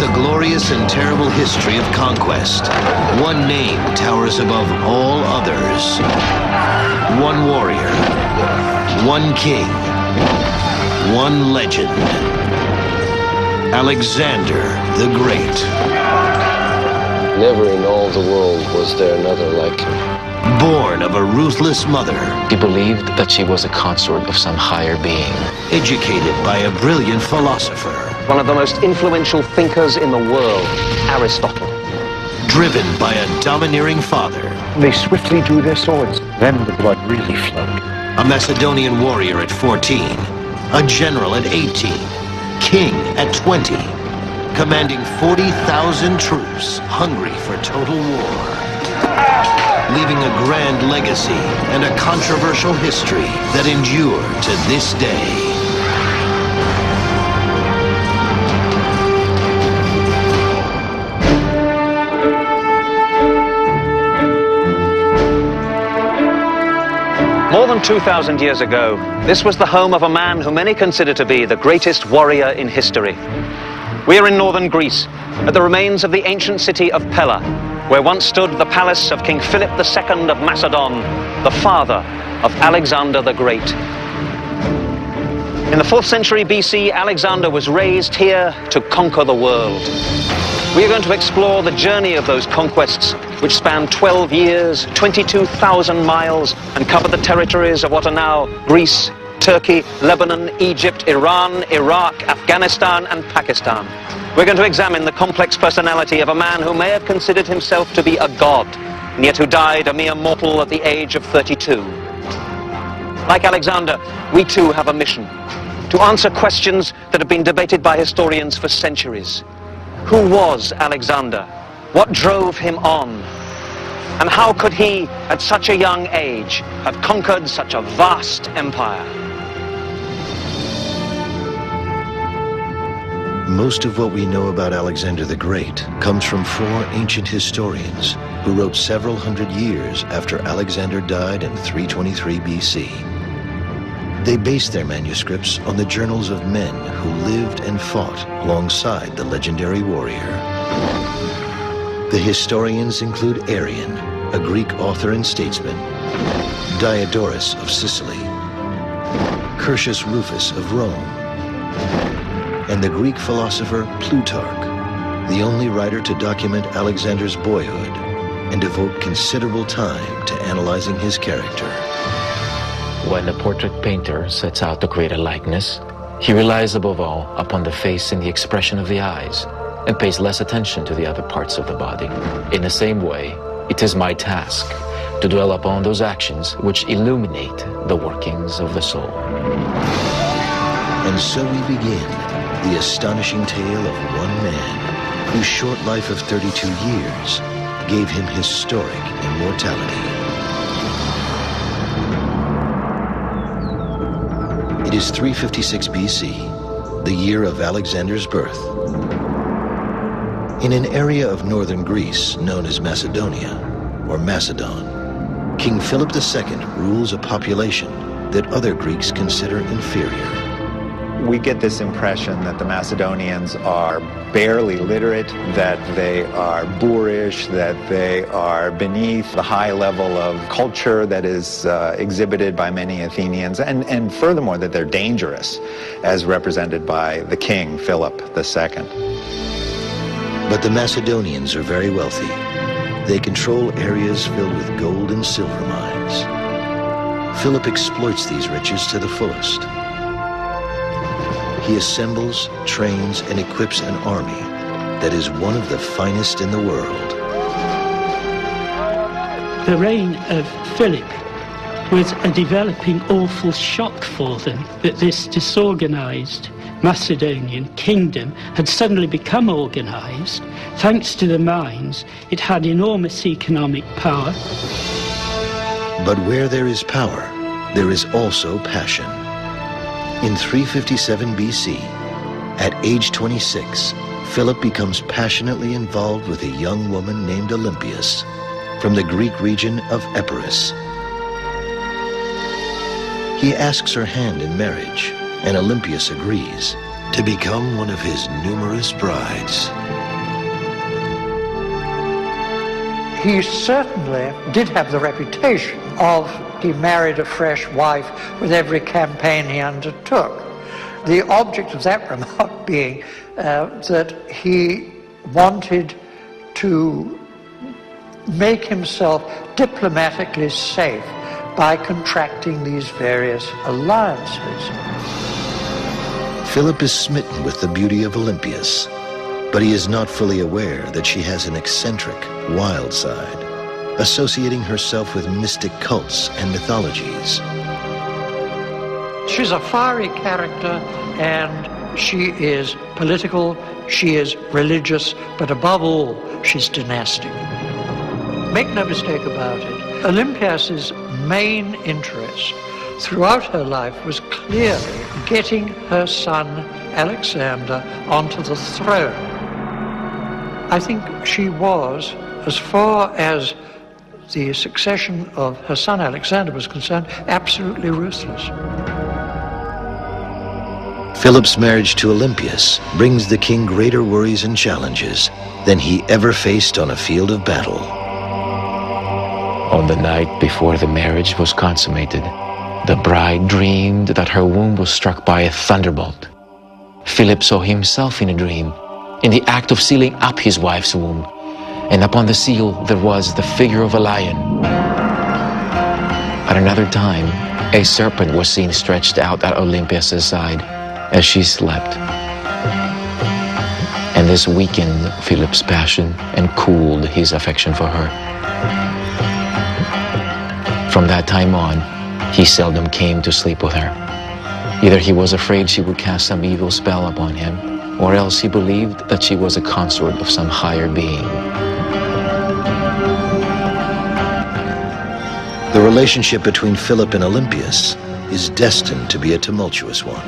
the glorious and terrible history of conquest, one name towers above all others. One warrior, one king, one legend. Alexander the Great. Never in all the world was there another like him. Born of a ruthless mother. He believed that she was a consort of some higher being. Educated by a brilliant philosopher. One of the most influential thinkers in the world, Aristotle. Driven by a domineering father. They swiftly drew their swords. Then the blood really flowed. A Macedonian warrior at 14. A general at 18. King at 20. Commanding 40,000 troops, hungry for total war. Leaving a grand legacy and a controversial history that endure to this day. More than 2,000 years ago, this was the home of a man who many consider to be the greatest warrior in history. We are in northern Greece, at the remains of the ancient city of Pella, where once stood the palace of King Philip II of Macedon, the father of Alexander the Great. In the 4th century BC, Alexander was raised here to conquer the world. We are going to explore the journey of those conquests, which spanned 12 years, 22,000 miles, and cover the territories of what are now Greece, Turkey, Lebanon, Egypt, Iran, Iraq, Afghanistan, and Pakistan. We're going to examine the complex personality of a man who may have considered himself to be a god, and yet who died a mere mortal at the age of 32. Like Alexander, we too have a mission: to answer questions that have been debated by historians for centuries. Who was Alexander? What drove him on? And how could he, at such a young age, have conquered such a vast empire? Most of what we know about Alexander the Great comes from 4 ancient historians who wrote several hundred years after Alexander died in 323 BC. They based their manuscripts on the journals of men who lived and fought alongside the legendary warrior. The historians include Arrian, a Greek author and statesman, Diodorus of Sicily, Curtius Rufus of Rome, and the Greek philosopher Plutarch, the only writer to document Alexander's boyhood and devote considerable time to analyzing his character. When a portrait painter sets out to create a likeness, he relies above all upon the face and the expression of the eyes, and pays less attention to the other parts of the body. In the same way, it is my task to dwell upon those actions which illuminate the workings of the soul. And so we begin the astonishing tale of one man whose short life of 32 years gave him historic immortality. It is 356 BC, the year of Alexander's birth. In an area of northern Greece known as Macedonia, or Macedon, King Philip II rules a population that other Greeks consider inferior. We get this impression that the Macedonians are barely literate, that they are boorish, that they are beneath the high level of culture that is exhibited by many Athenians, and furthermore that they're dangerous, as represented by the king, Philip II. But the Macedonians are very wealthy. They control areas filled with gold and silver mines. Philip exploits these riches to the fullest. He assembles, trains, and equips an army that is one of the finest in the world. The reign of Philip was a developing awful shock for them that this disorganized Macedonian kingdom had suddenly become organized. Thanks to the mines, it had enormous economic power. But where there is power, there is also passion. In 357 BC, at age 26, Philip becomes passionately involved with a young woman named Olympias from the Greek region of Epirus. He asks her hand in marriage, and Olympias agrees, to become one of his numerous brides. He certainly did have the reputation of he married a fresh wife with every campaign he undertook. The object of that remark being that he wanted to make himself diplomatically safe by contracting these various alliances. Philip is smitten with the beauty of Olympias, but he is not fully aware that she has an eccentric, wild side, associating herself with mystic cults and mythologies. She's a fiery character, and she is political, she is religious, but above all, she's dynastic. Make no mistake about it, Olympias's main interest throughout her life was clearly getting her son Alexander onto the throne. I think she was, as far as the succession of her son Alexander was concerned, absolutely ruthless. Philip's marriage to Olympias brings the king greater worries and challenges than he ever faced on a field of battle. On the night before the marriage was consummated, the bride dreamed that her womb was struck by a thunderbolt. Philip saw himself in a dream, in the act of sealing up his wife's womb, and upon the seal there was the figure of a lion. At another time, a serpent was seen stretched out at Olympias' side as she slept. And this weakened Philip's passion and cooled his affection for her. From that time on, he seldom came to sleep with her. Either he was afraid she would cast some evil spell upon him, or else he believed that she was a consort of some higher being. The relationship between Philip and Olympias is destined to be a tumultuous one.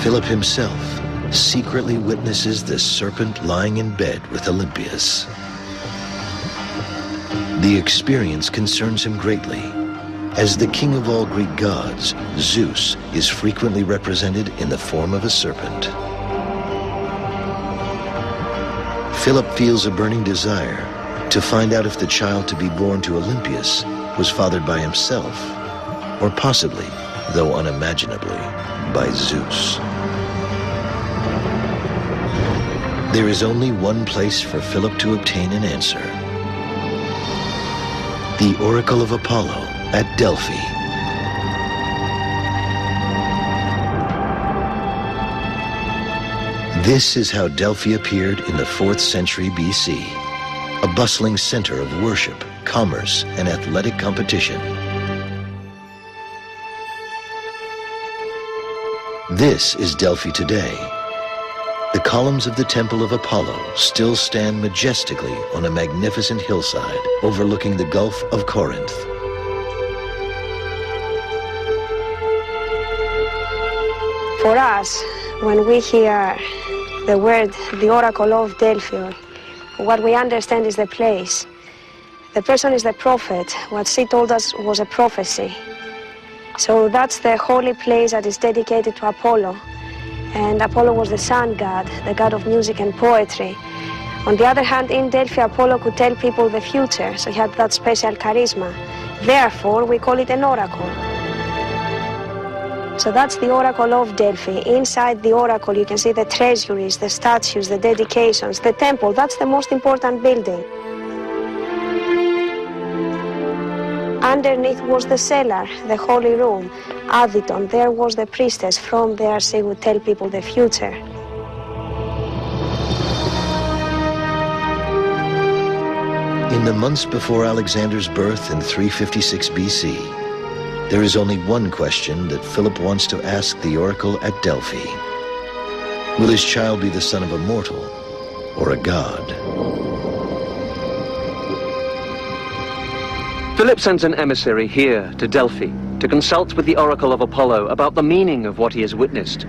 Philip himself secretly witnesses the serpent lying in bed with Olympias. The experience concerns him greatly. As the king of all Greek gods, Zeus is frequently represented in the form of a serpent. Philip feels a burning desire to find out if the child to be born to Olympias was fathered by himself, or possibly, though unimaginably, by Zeus. There is only one place for Philip to obtain an answer: the Oracle of Apollo at Delphi. This is how Delphi appeared in the 4th century BC, a bustling center of worship, commerce, and athletic competition. This is Delphi today. The columns of the Temple of Apollo still stand majestically on a magnificent hillside overlooking the Gulf of Corinth. For us, when we hear the word, the Oracle of Delphi, what we understand is the place. The person is the prophet. What she told us was a prophecy. So that's the holy place that is dedicated to Apollo. And Apollo was the sun god, the god of music and poetry. On the other hand, in Delphi, Apollo could tell people the future, so he had that special charisma. Therefore, we call it an oracle. So that's the Oracle of Delphi. Inside the oracle, you can see the treasuries, the statues, the dedications, the temple. That's the most important building. Underneath was the cellar, the holy room, Adyton. There was the priestess. From there, she would tell people the future. In the months before Alexander's birth in 356 BC, there is only one question that Philip wants to ask the oracle at Delphi. Will his child be the son of a mortal or a god? Philip sends an emissary here to Delphi to consult with the Oracle of Apollo about the meaning of what he has witnessed.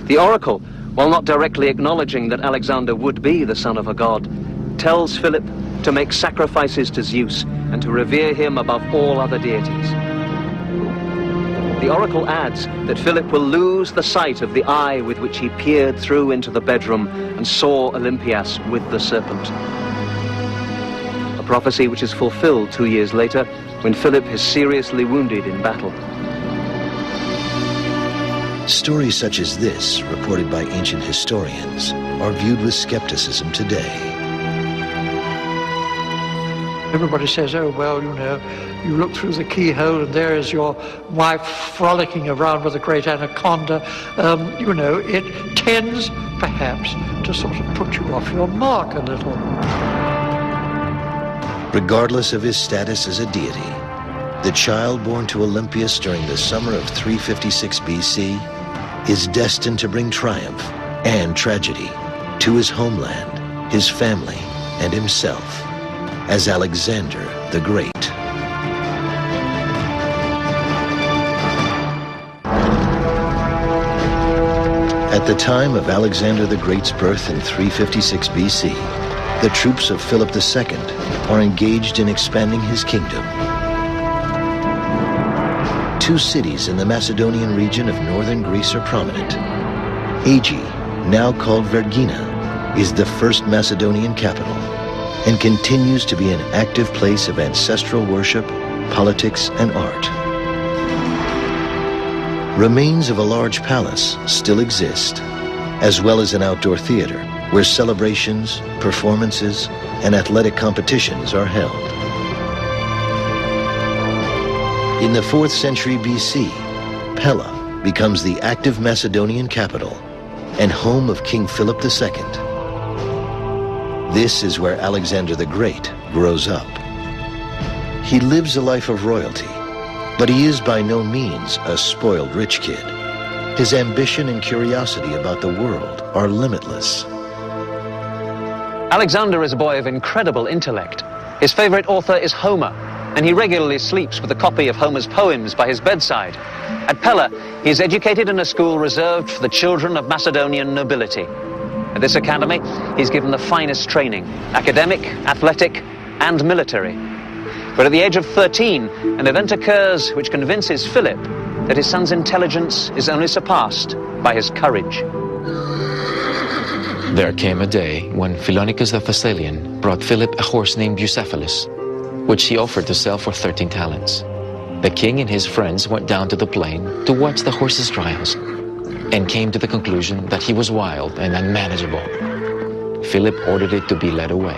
The oracle, while not directly acknowledging that Alexander would be the son of a god, tells Philip to make sacrifices to Zeus and to revere him above all other deities. The oracle adds that Philip will lose the sight of the eye with which he peered through into the bedroom and saw Olympias with the serpent. A prophecy which is fulfilled 2 years later when Philip is seriously wounded in battle. Stories such as this, reported by ancient historians, are viewed with skepticism today. Everybody says, oh, well, you know, you look through the keyhole and there is your wife frolicking around with a great anaconda. You know, it tends, perhaps, to sort of put you off your mark a little. Regardless of his status as a deity, the child born to Olympias during the summer of 356 BC is destined to bring triumph and tragedy to his homeland, his family, and himself as Alexander the Great. At the time of Alexander the Great's birth in 356 BC, the troops of Philip II are engaged in expanding his kingdom. 2 cities in the Macedonian region of northern Greece are prominent. Aegae, now called Vergina, is the first Macedonian capital and continues to be an active place of ancestral worship, politics, and art. Remains of a large palace still exist, as well as an outdoor theater where celebrations, performances, and athletic competitions are held. In the 4th century BC, Pella becomes the active Macedonian capital and home of King Philip II. This is where Alexander the Great grows up. He lives a life of royalty, but he is by no means a spoiled rich kid. His ambition and curiosity about the world are limitless. Alexander is a boy of incredible intellect. His favorite author is Homer, and he regularly sleeps with a copy of Homer's poems by his bedside. At Pella, he is educated in a school reserved for the children of Macedonian nobility. At this academy, he's given the finest training, academic, athletic, and military. But at the age of 13, an event occurs which convinces Philip that his son's intelligence is only surpassed by his courage. There came a day when Philonicus the Thessalian brought Philip a horse named Bucephalus, which he offered to sell for 13 talents. The king and his friends went down to the plain to watch the horse's trials and came to the conclusion that he was wild and unmanageable. Philip ordered it to be led away.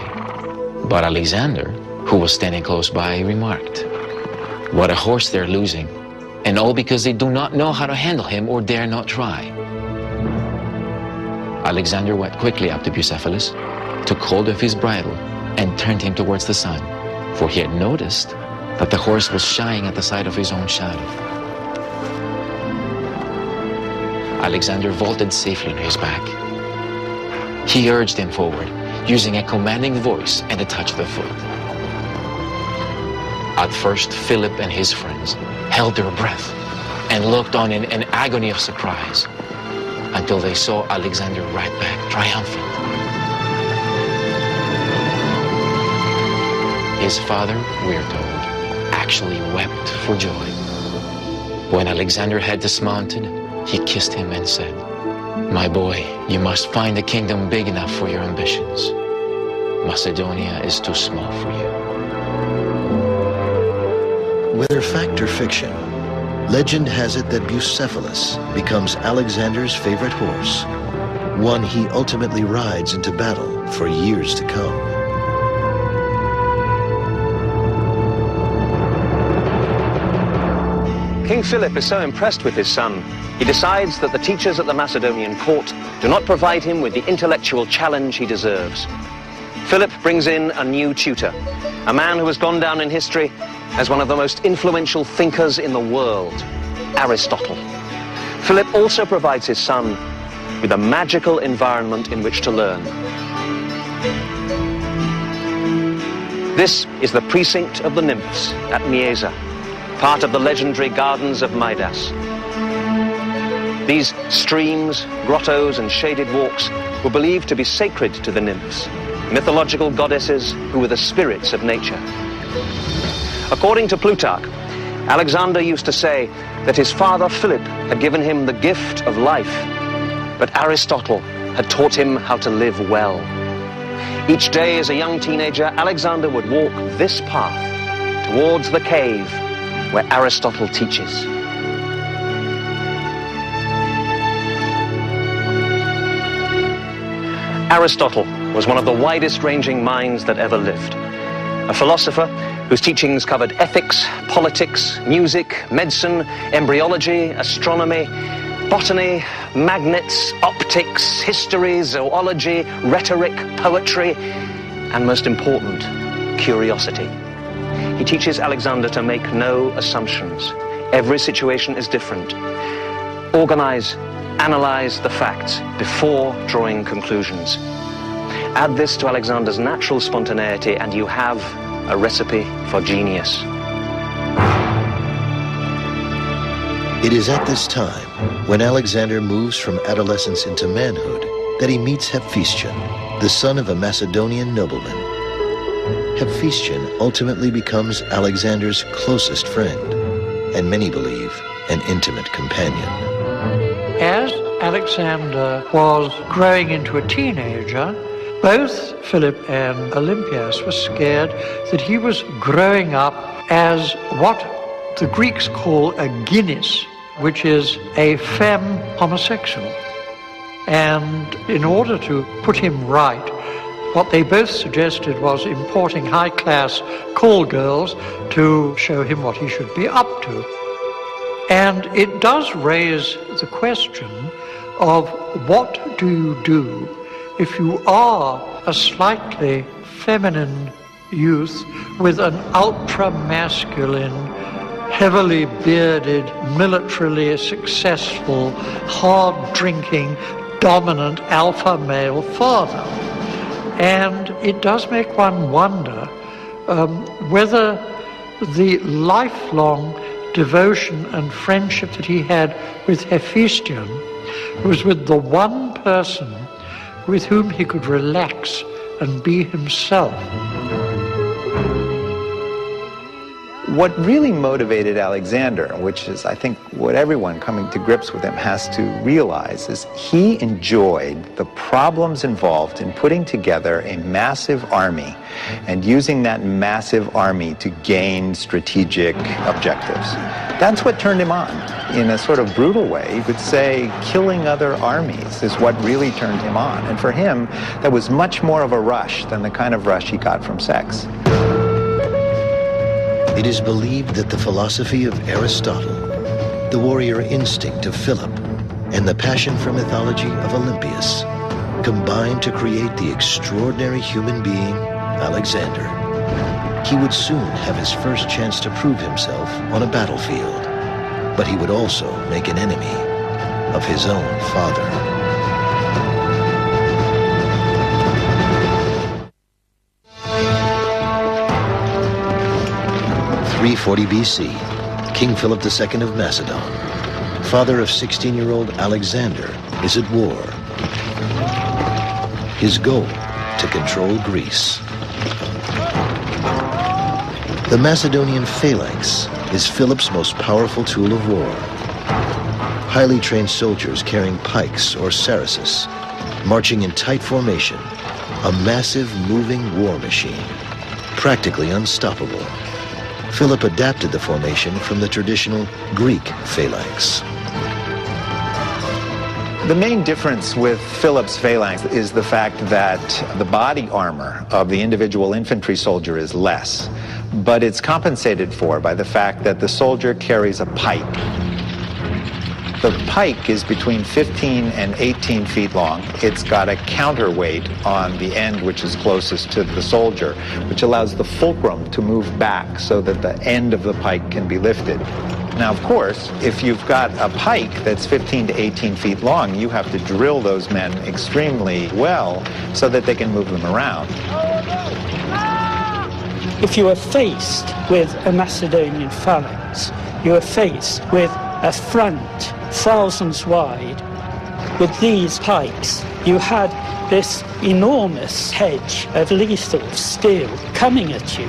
But Alexander, who was standing close by, remarked, "What a horse they're losing, and all because they do not know how to handle him or dare not try." Alexander went quickly up to Bucephalus, took hold of his bridle, and turned him towards the sun, for he had noticed that the horse was shying at the sight of his own shadow. Alexander vaulted safely on his back. He urged him forward, using a commanding voice and a touch of the foot. At first, Philip and his friends held their breath and looked on in an agony of surprise until they saw Alexander ride back triumphant. His father, we're told, actually wept for joy. When Alexander had dismounted, he kissed him and said, "My boy, you must find a kingdom big enough for your ambitions. Macedonia is too small for you." Whether fact or fiction, legend has it that Bucephalus becomes Alexander's favorite horse, one he ultimately rides into battle for years to come. King Philip is so impressed with his son, he decides that the teachers at the Macedonian court do not provide him with the intellectual challenge he deserves. Philip brings in a new tutor, a man who has gone down in history as one of the most influential thinkers in the world, Aristotle. Philip also provides his son with a magical environment in which to learn. This is the precinct of the nymphs at Mieza, part of the legendary gardens of Midas. These streams, grottos, and shaded walks were believed to be sacred to the nymphs, mythological goddesses who were the spirits of nature. According to Plutarch, Alexander used to say that his father Philip had given him the gift of life, but Aristotle had taught him how to live well. Each day as a young teenager, Alexander would walk this path towards the cave where Aristotle teaches. Aristotle was one of the widest-ranging minds that ever lived. A philosopher whose teachings covered ethics, politics, music, medicine, embryology, astronomy, botany, magnets, optics, history, zoology, rhetoric, poetry, and most important, curiosity. He teaches Alexander to make no assumptions. Every situation is different. Organize, analyze the facts before drawing conclusions. Add this to Alexander's natural spontaneity and you have a recipe for genius. It is at this time, when Alexander moves from adolescence into manhood, that he meets Hephaestion, the son of a Macedonian nobleman. Hephaestion ultimately becomes Alexander's closest friend, and many believe an intimate companion. As Alexander was growing into a teenager, both Philip and Olympias were scared that he was growing up as what the Greeks call a gynis, which is a femme homosexual. And in order to put him right, what they both suggested was importing high-class call girls to show him what he should be up to. And it does raise the question of what do you do if you are a slightly feminine youth with an ultra-masculine, heavily bearded, militarily successful, hard-drinking, dominant alpha male father. And it does make one wonder whether the lifelong devotion and friendship that he had with Hephaestion was with the one person with whom he could relax and be himself. What really motivated Alexander, which is, I think, what everyone coming to grips with him has to realize, is he enjoyed the problems involved in putting together a massive army and using that massive army to gain strategic objectives. That's what turned him on. In a sort of brutal way, you could say killing other armies is what really turned him on. And for him, that was much more of a rush than the kind of rush he got from sex. It is believed that the philosophy of Aristotle, the warrior instinct of Philip, and the passion for mythology of Olympias combined to create the extraordinary human being, Alexander. He would soon have his first chance to prove himself on a battlefield, but he would also make an enemy of his own father. 340 BC, King Philip II of Macedon, father of 16-year-old Alexander, is at war. His goal, to control Greece. The Macedonian phalanx is Philip's most powerful tool of war. Highly trained soldiers carrying pikes or sarissas, marching in tight formation, a massive moving war machine, practically unstoppable. Philip adapted the formation from the traditional Greek phalanx. The main difference with Philip's phalanx is the fact that the body armor of the individual infantry soldier is less, but it's compensated for by the fact that the soldier carries a pike. The pike is between 15 and 18 feet long. It's got a counterweight on the end which is closest to the soldier, which allows the fulcrum to move back so that the end of the pike can be lifted. Now, of course, if you've got a pike that's 15 to 18 feet long, you have to drill those men extremely well so that they can move them around. If you are faced with a Macedonian phalanx, you are faced with a front thousands wide with these pikes. You had this enormous hedge of lethal steel coming at you,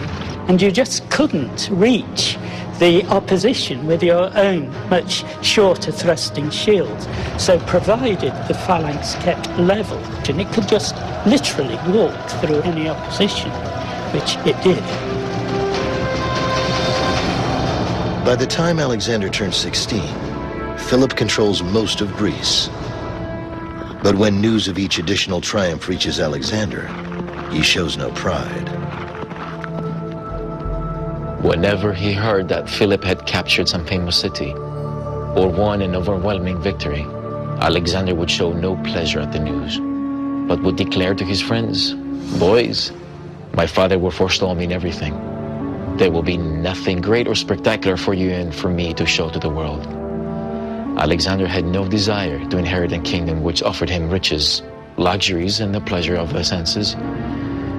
and you just couldn't reach the opposition with your own much shorter thrusting shields. So provided the phalanx kept level, and it could just literally walk through any opposition, which it did. By the time Alexander turns 16, Philip controls most of Greece. But when news of each additional triumph reaches Alexander, he shows no pride. Whenever he heard that Philip had captured some famous city or won an overwhelming victory, Alexander would show no pleasure at the news, but would declare to his friends, "Boys, my father will forestall me in everything. There will be nothing great or spectacular for you and for me to show to the world." Alexander had no desire to inherit a kingdom which offered him riches, luxuries, and the pleasure of the senses.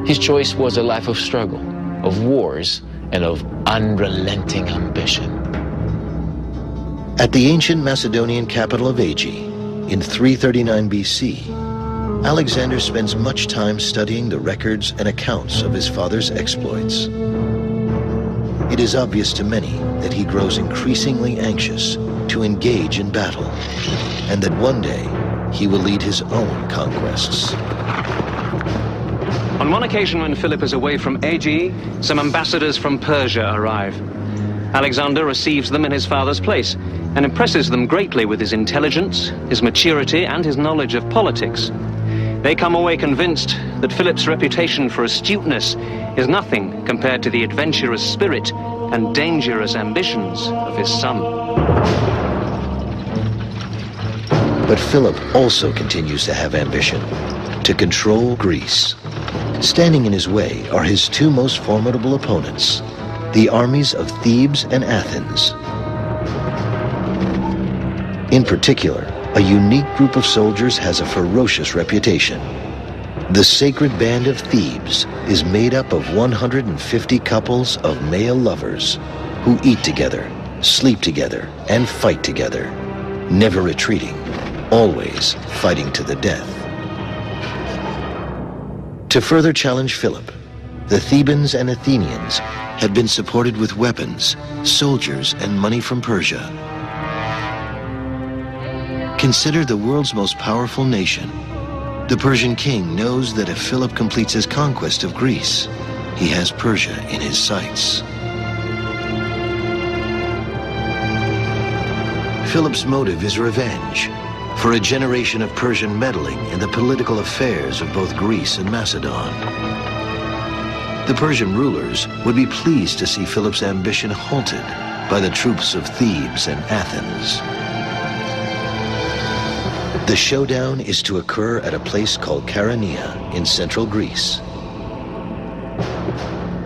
His choice was a life of struggle, of wars, and of unrelenting ambition. At the ancient Macedonian capital of Aegae, in 339 BC, Alexander spends much time studying the records and accounts of his father's exploits. It is obvious to many that he grows increasingly anxious to engage in battle, and that one day he will lead his own conquests. On one occasion when Philip is away from Aegae, some ambassadors from Persia arrive. Alexander receives them in his father's place and impresses them greatly with his intelligence, his maturity, and his knowledge of politics. They come away convinced that Philip's reputation for astuteness is nothing compared to the adventurous spirit and dangerous ambitions of his son. But Philip also continues to have ambition, to control Greece. Standing in his way are his two most formidable opponents, the armies of Thebes and Athens. In particular, a unique group of soldiers has a ferocious reputation. The Sacred Band of Thebes is made up of 150 couples of male lovers who eat together, sleep together, and fight together, never retreating, always fighting to the death. To further challenge Philip, the Thebans and Athenians had been supported with weapons, soldiers, and money from Persia. Considered the world's most powerful nation, the Persian king knows that if Philip completes his conquest of Greece, he has Persia in his sights. Philip's motive is revenge for a generation of Persian meddling in the political affairs of both Greece and Macedon. The Persian rulers would be pleased to see Philip's ambition halted by the troops of Thebes and Athens. The showdown is to occur at a place called Chaeronea in central Greece.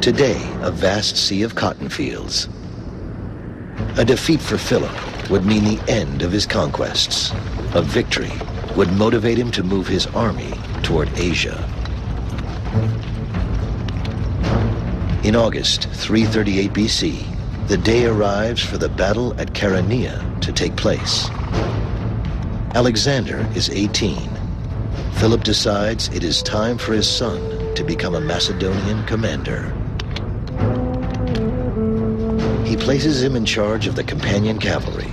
Today, a vast sea of cotton fields. A defeat for Philip would mean the end of his conquests. A victory would motivate him to move his army toward Asia. In August 338 BC, the day arrives for the battle at Chaeronea to take place. Alexander is 18. Philip decides it is time for his son to become a Macedonian commander. He places him in charge of the companion cavalry,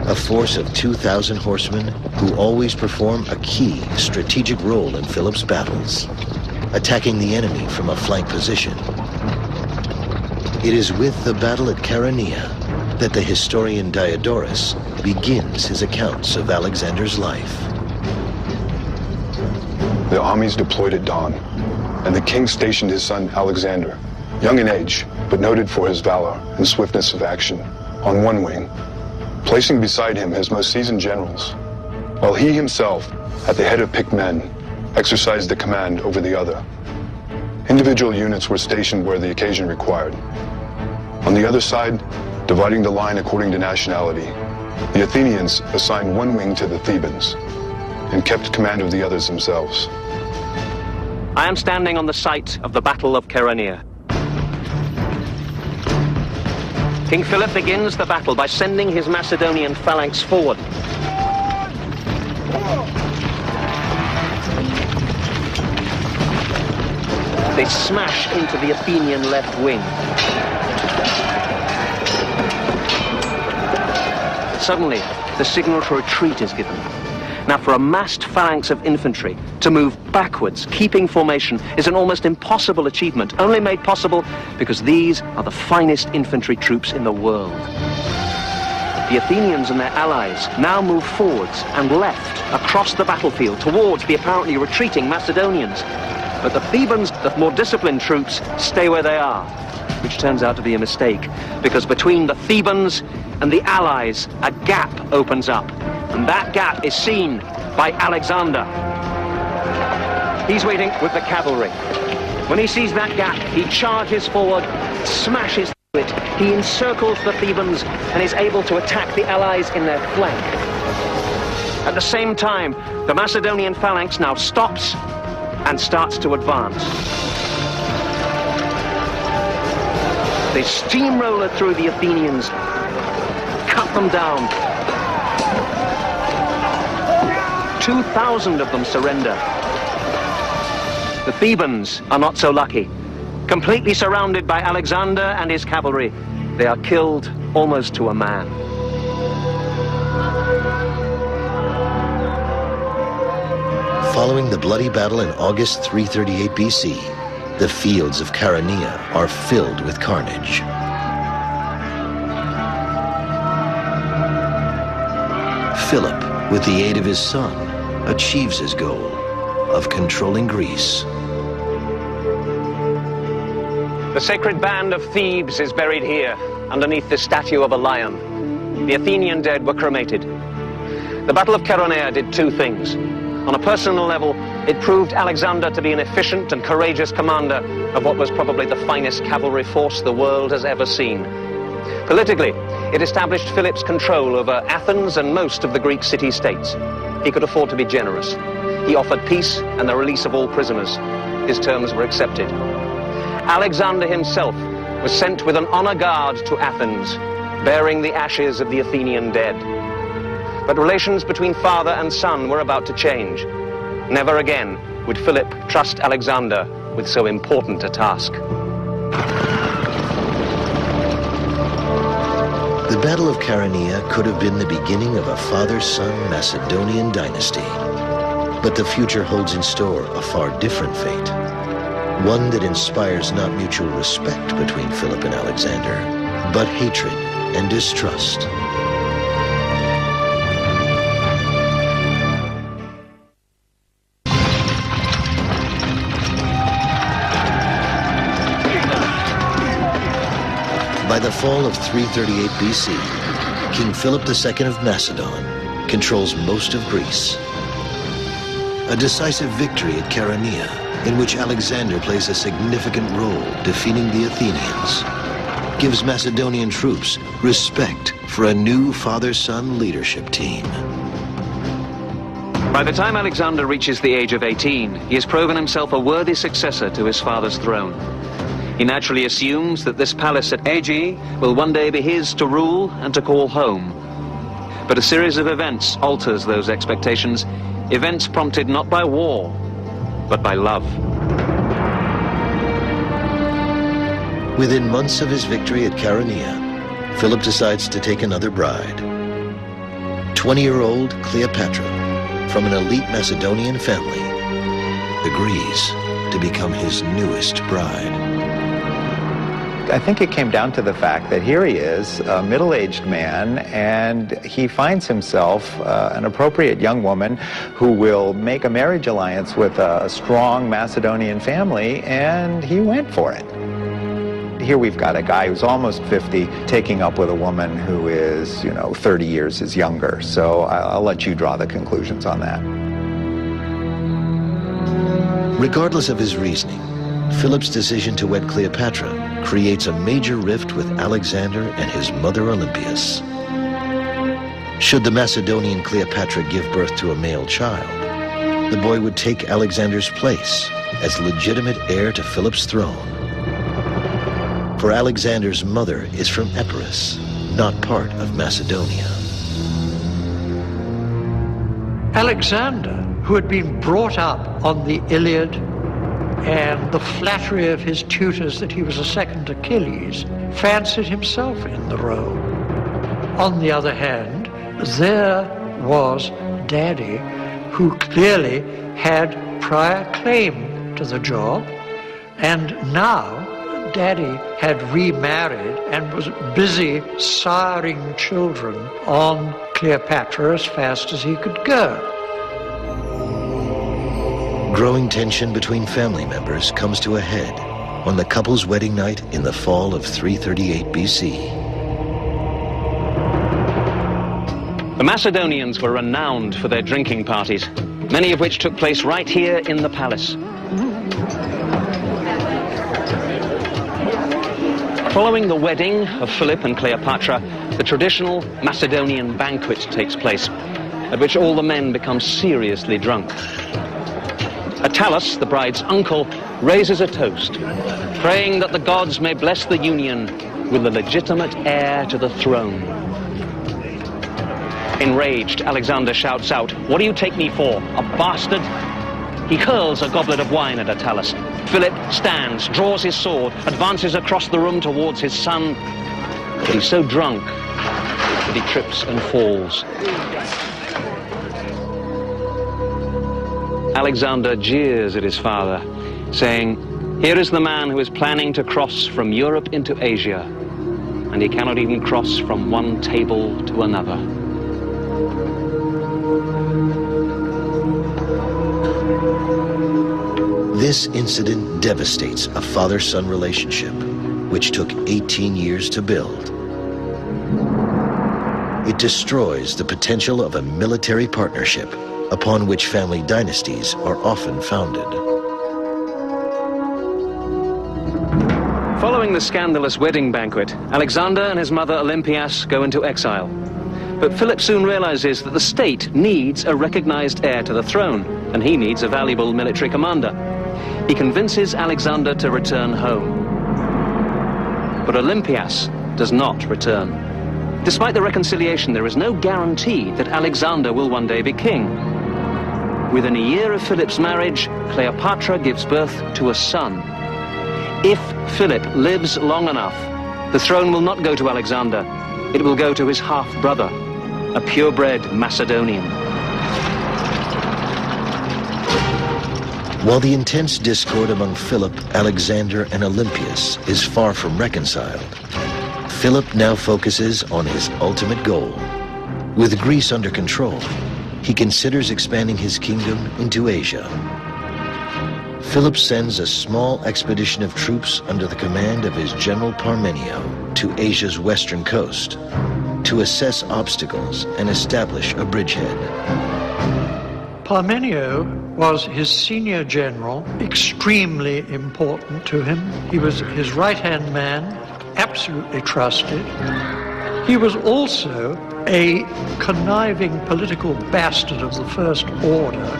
a force of 2,000 horsemen who always perform a key strategic role in Philip's battles, attacking the enemy from a flank position. It is with the battle at Chaeronea that the historian Diodorus begins his accounts of Alexander's life. The armies deployed at dawn, and the king stationed his son Alexander, young in age, but noted for his valor and swiftness of action, on one wing, placing beside him his most seasoned generals, while he himself, at the head of picked men, exercised the command over the other. Individual units were stationed where the occasion required. On the other side, dividing the line according to nationality, the Athenians assigned one wing to the Thebans and kept command of the others themselves. I am standing on the site of the Battle of Chaeronea. King Philip begins the battle by sending his Macedonian phalanx forward. They smash into the Athenian left wing. suddenly, the signal to retreat is given. Now, for a massed phalanx of infantry to move backwards, keeping formation, is an almost impossible achievement, only made possible because these are the finest infantry troops in the world. The Athenians and their allies now move forwards and left across the battlefield towards the apparently retreating Macedonians. But the Thebans, the more disciplined troops, stay where they are, which turns out to be a mistake, because between the Thebans and the allies, a gap opens up, and that gap is seen by Alexander. He's waiting with the cavalry. When he sees that gap, he charges forward, smashes through it. He encircles the Thebans and is able to attack the allies in their flank. At the same time, the Macedonian phalanx now stops and starts to advance. They steamroller through the Athenians, cut them down. 2,000 of them surrender. The Thebans are not so lucky. Completely surrounded by Alexander and his cavalry, they are killed almost to a man. Following the bloody battle in August 338 BC, the fields of Chaeronea are filled with carnage. Philip, with the aid of his son, achieves his goal of controlling Greece. The sacred band of Thebes is buried here, underneath the statue of a lion. The Athenian dead were cremated. The Battle of Chaeronea did two things. On a personal level, it proved Alexander to be an efficient and courageous commander of what was probably the finest cavalry force the world has ever seen. Politically, it established Philip's control over Athens and most of the Greek city-states. He could afford to be generous. He offered peace and the release of all prisoners. His terms were accepted. Alexander himself was sent with an honor guard to Athens, bearing the ashes of the Athenian dead. But relations between father and son were about to change. Never again would Philip trust Alexander with so important a task. The Battle of Chaeronea could have been the beginning of a father-son Macedonian dynasty. But the future holds in store a far different fate. One that inspires not mutual respect between Philip and Alexander, but hatred and distrust. By the fall of 338 BC, King Philip II of Macedon controls most of Greece. A decisive victory at Chaeronea, in which Alexander plays a significant role defeating the Athenians, gives Macedonian troops respect for a new father-son leadership team. By the time Alexander reaches the age of 18, he has proven himself a worthy successor to his father's throne. He naturally assumes that this palace at Aegae will one day be his to rule and to call home. But a series of events alters those expectations, events prompted not by war, but by love. Within months of his victory at Chaeronea, Philip decides to take another bride. 20-year-old Cleopatra, from an elite Macedonian family, agrees to become his newest bride. I think it came down to the fact that here he is, a middle-aged man, and he finds himself an appropriate young woman who will make a marriage alliance with a strong Macedonian family, and he went for it. Here we've got a guy who's almost 50 taking up with a woman who is, 30 years his younger. So I'll let you draw the conclusions on that. Regardless of his reasoning, Philip's decision to wed Cleopatra creates a major rift with Alexander and his mother Olympias. Should the Macedonian Cleopatra give birth to a male child, the boy would take Alexander's place as legitimate heir to Philip's throne. For Alexander's mother is from Epirus, not part of Macedonia. Alexander, who had been brought up on the Iliad and the flattery of his tutors that he was a second Achilles, fancied himself in the role. On the other hand, there was Daddy, who clearly had prior claim to the job, and now Daddy had remarried and was busy siring children on Cleopatra as fast as he could go. Growing tension between family members comes to a head on the couple's wedding night in the fall of 338 BC. The Macedonians were renowned for their drinking parties, many of which took place right here in the palace. Following the wedding of Philip and Cleopatra, the traditional Macedonian banquet takes place, at which all the men become seriously drunk. Attalus, the bride's uncle, raises a toast, praying that the gods may bless the union with the legitimate heir to the throne. Enraged, Alexander shouts out, "What do you take me for, a bastard?" He hurls a goblet of wine at Attalus. Philip stands, draws his sword, advances across the room towards his son, but he's so drunk that he trips and falls. Alexander jeers at his father, saying, "Here is the man who is planning to cross from Europe into Asia, and he cannot even cross from one table to another." This incident devastates a father-son relationship, which took 18 years to build. It destroys the potential of a military partnership upon which family dynasties are often founded. Following the scandalous wedding banquet, Alexander and his mother Olympias go into exile. But Philip soon realizes that the state needs a recognized heir to the throne, and he needs a valuable military commander. He convinces Alexander to return home. But Olympias does not return. Despite the reconciliation, there is no guarantee that Alexander will one day be king. Within a year of Philip's marriage, Cleopatra gives birth to a son. If Philip lives long enough, the throne will not go to Alexander. It will go to his half-brother, a purebred Macedonian. While the intense discord among Philip, Alexander, and Olympias is far from reconciled, Philip now focuses on his ultimate goal. With Greece under control, he considers expanding his kingdom into Asia. Philip sends a small expedition of troops under the command of his general Parmenio to Asia's western coast to assess obstacles and establish a bridgehead. Parmenio was his senior general, extremely important to him. He was his right-hand man, absolutely trusted. He was also a conniving political bastard of the First Order,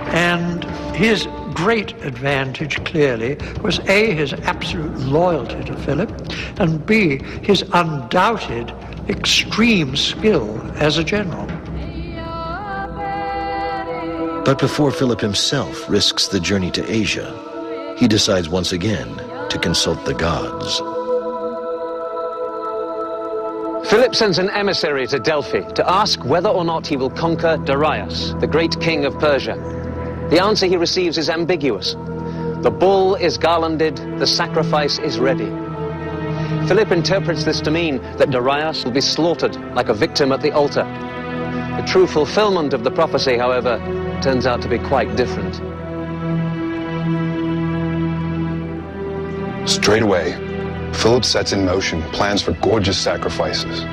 and his great advantage, clearly, was A, his absolute loyalty to Philip, and B, his undoubted extreme skill as a general. But before Philip himself risks the journey to Asia, he decides once again to consult the gods. Philip sends an emissary to Delphi to ask whether or not he will conquer Darius, the great king of Persia. The answer he receives is ambiguous. The bull is garlanded, the sacrifice is ready. Philip interprets this to mean that Darius will be slaughtered like a victim at the altar. The true fulfillment of the prophecy, however, turns out to be quite different. Straight away, Philip sets in motion plans for gorgeous sacrifices.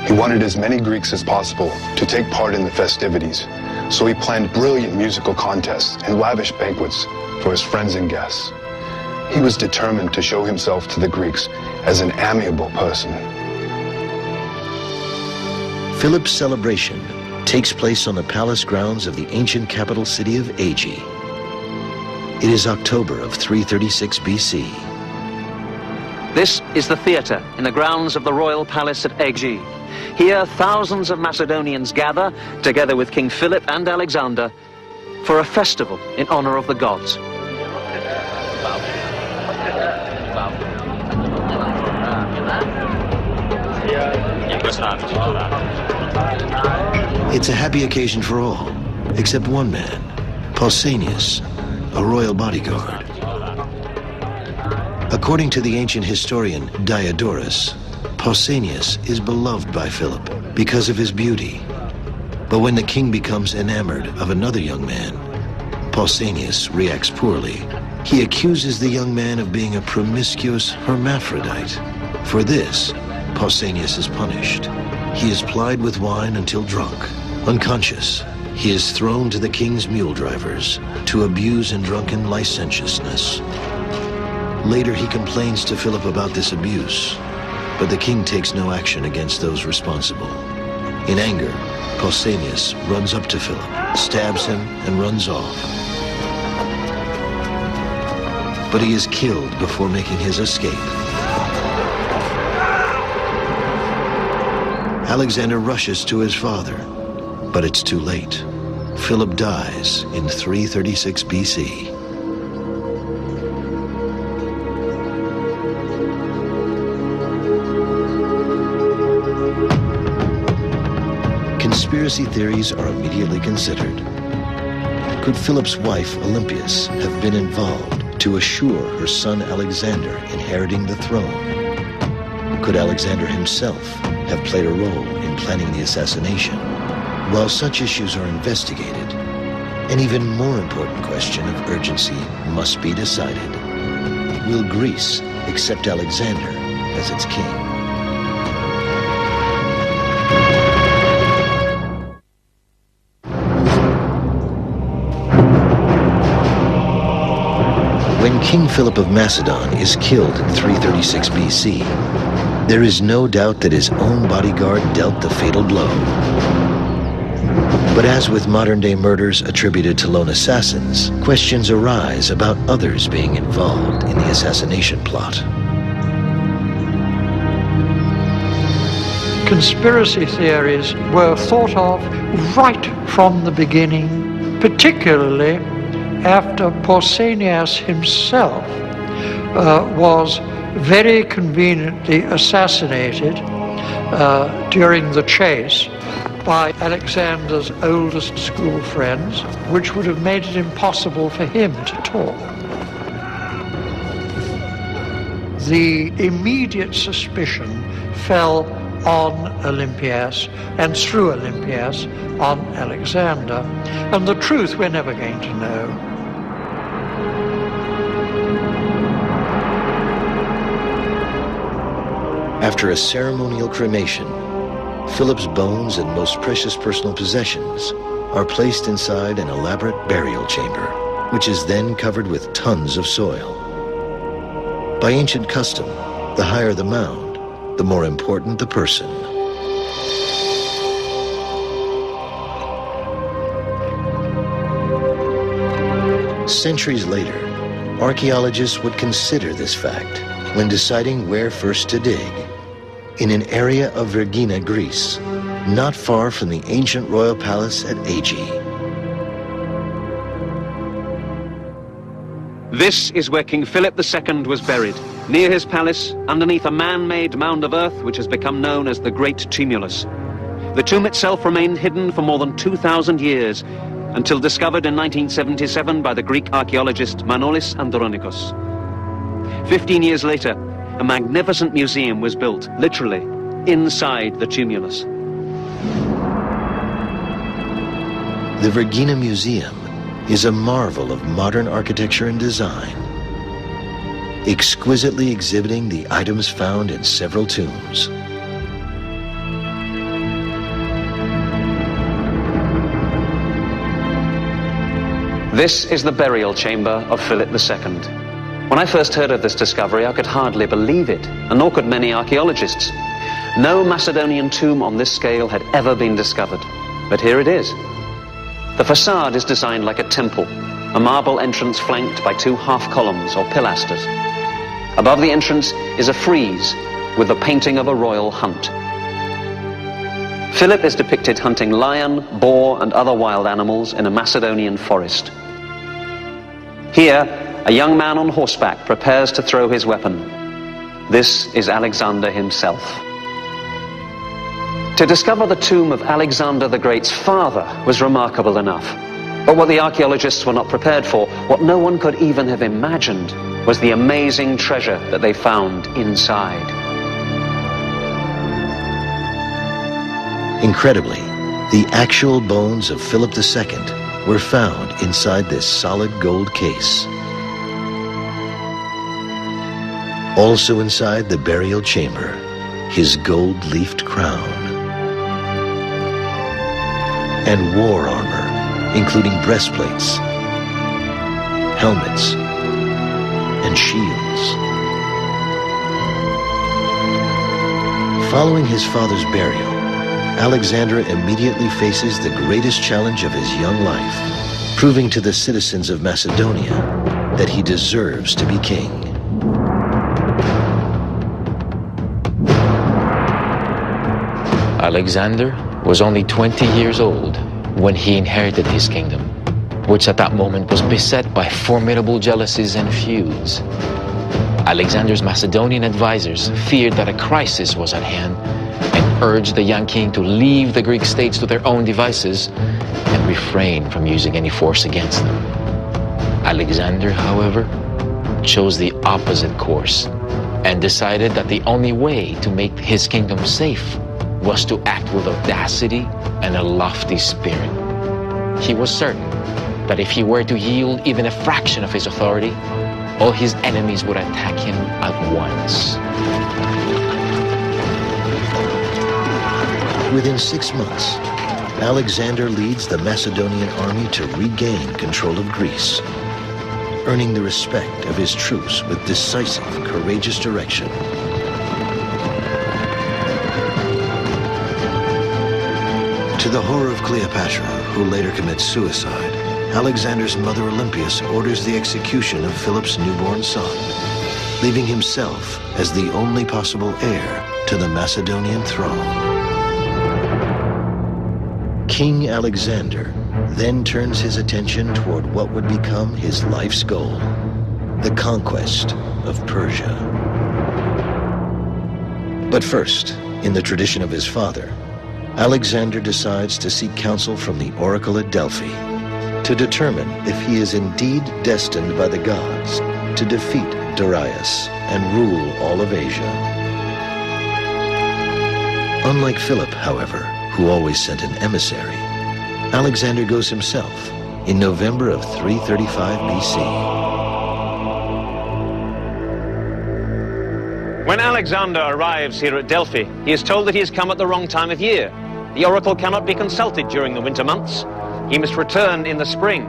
He wanted as many Greeks as possible to take part in the festivities, so he planned brilliant musical contests and lavish banquets for his friends and guests. He was determined to show himself to the Greeks as an amiable person. Philip's celebration takes place on the palace grounds of the ancient capital city of Aegae. It is October of 336 BC. This is the theatre in the grounds of the royal palace at Aegae. Here, thousands of Macedonians gather, together with King Philip and Alexander, for a festival in honor of the gods. Quest'anno It's a happy occasion for all, except one man, Pausanias, a royal bodyguard. According to the ancient historian Diodorus, Pausanias is beloved by Philip because of his beauty. But when the king becomes enamored of another young man, Pausanias reacts poorly. He accuses the young man of being a promiscuous hermaphrodite. For this, Pausanias is punished. He is plied with wine until drunk. Unconscious, he is thrown to the king's mule drivers to abuse in drunken licentiousness. Later, he complains to Philip about this abuse, but the king takes no action against those responsible. In anger, Pausanias runs up to Philip, stabs him, and runs off. But he is killed before making his escape. Alexander rushes to his father, but it's too late. Philip dies in 336 BC. Conspiracy theories are immediately considered. Could Philip's wife, Olympias, have been involved to assure her son Alexander inheriting the throne? Could Alexander himself have played a role in planning the assassination? While such issues are investigated, an even more important question of urgency must be decided. Will Greece accept Alexander as its king? When King Philip of Macedon is killed in 336 BC, there is no doubt that his own bodyguard dealt the fatal blow. But as with modern-day murders attributed to lone assassins, questions arise about others being involved in the assassination plot. Conspiracy theories were thought of right from the beginning, particularly after Pausanias himself was very conveniently assassinated during the chase by Alexander's oldest school friends, which would have made it impossible for him to talk. The immediate suspicion fell on Olympias, and through Olympias on Alexander. And the truth we're never going to know. After a ceremonial cremation, Philip's bones and most precious personal possessions are placed inside an elaborate burial chamber, which is then covered with tons of soil. By ancient custom, the higher the mound, the more important the person. Centuries later, archaeologists would consider this fact when deciding where first to dig, in an area of Vergina, Greece, not far from the ancient royal palace at Aegi. This is where King Philip II was buried, near his palace, underneath a man-made mound of earth which has become known as the Great Tumulus. The tomb itself remained hidden for more than 2,000 years, until discovered in 1977 by the Greek archaeologist Manolis Andronikos. 15 years later, a magnificent museum was built, literally, inside the tumulus. The Vergina Museum is a marvel of modern architecture and design, exquisitely exhibiting the items found in several tombs. This is the burial chamber of Philip II. When I first heard of this discovery, I could hardly believe it, and nor could many archaeologists. No Macedonian tomb on this scale had ever been discovered, but here it is. The facade is designed like a temple, a marble entrance flanked by 2 half columns or pilasters. Above the entrance is a frieze with the painting of a royal hunt. Philip is depicted hunting lion, boar, and other wild animals in a Macedonian forest. Here, a young man on horseback prepares to throw his weapon. This is Alexander himself. To discover the tomb of Alexander the Great's father was remarkable enough. But what the archaeologists were not prepared for, what no one could even have imagined, was the amazing treasure that they found inside. Incredibly, the actual bones of Philip II were found inside this solid gold case. Also inside the burial chamber, his gold-leafed crown and war armor, including breastplates, helmets, and shields. Following his father's burial, Alexander immediately faces the greatest challenge of his young life, proving to the citizens of Macedonia that he deserves to be king. Alexander was only 20 years old when he inherited his kingdom, which at that moment was beset by formidable jealousies and feuds. Alexander's Macedonian advisors feared that a crisis was at hand and urged the young king to leave the Greek states to their own devices and refrain from using any force against them. Alexander, however, chose the opposite course and decided that the only way to make his kingdom safe was to act with audacity and a lofty spirit. He was certain that if he were to yield even a fraction of his authority, all his enemies would attack him at once. Within 6 months, Alexander leads the Macedonian army to regain control of Greece, earning the respect of his troops with decisive, courageous direction. To the horror of Cleopatra, who later commits suicide, Alexander's mother Olympias orders the execution of Philip's newborn son, leaving himself as the only possible heir to the Macedonian throne. King Alexander then turns his attention toward what would become his life's goal, the conquest of Persia. But first, in the tradition of his father, Alexander decides to seek counsel from the oracle at Delphi to determine if he is indeed destined by the gods to defeat Darius and rule all of Asia. Unlike Philip, however, who always sent an emissary, Alexander goes himself in November of 335 BC. When Alexander arrives here at Delphi, he is told that he has come at the wrong time of year. The oracle cannot be consulted during the winter months. He must return in the spring.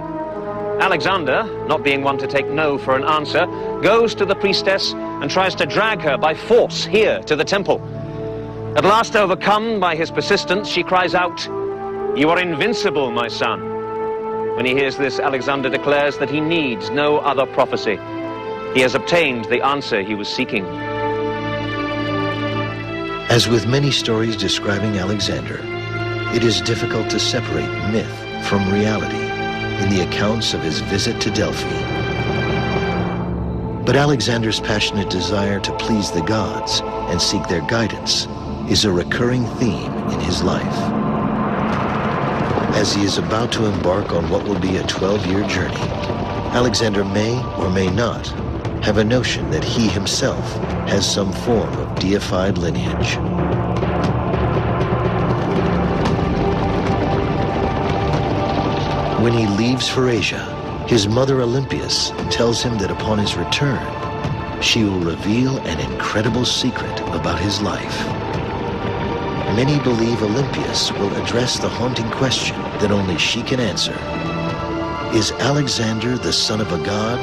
Alexander, not being one to take no for an answer, goes to the priestess and tries to drag her by force here to the temple. At last, overcome by his persistence, she cries out, "You are invincible, my son." When he hears this, Alexander declares that he needs no other prophecy. He has obtained the answer he was seeking. As with many stories describing Alexander, it is difficult to separate myth from reality in the accounts of his visit to Delphi. But Alexander's passionate desire to please the gods and seek their guidance is a recurring theme in his life. As he is about to embark on what will be a 12-year journey, Alexander may or may not have a notion that he himself has some form of deified lineage. When he leaves for Asia, his mother Olympias tells him that upon his return, she will reveal an incredible secret about his life. Many believe Olympias will address the haunting question that only she can answer. Is Alexander the son of a god,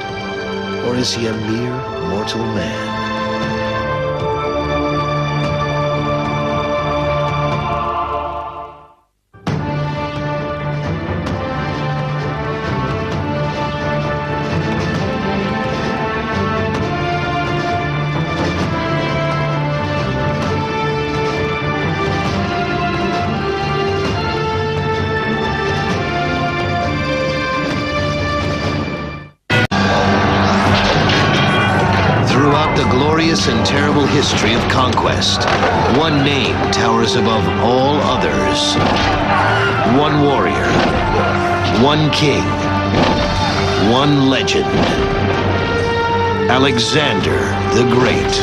or is he a mere mortal man? glorious and terrible history of conquest, one name towers above all others. One warrior, one king, one legend. Alexander the Great.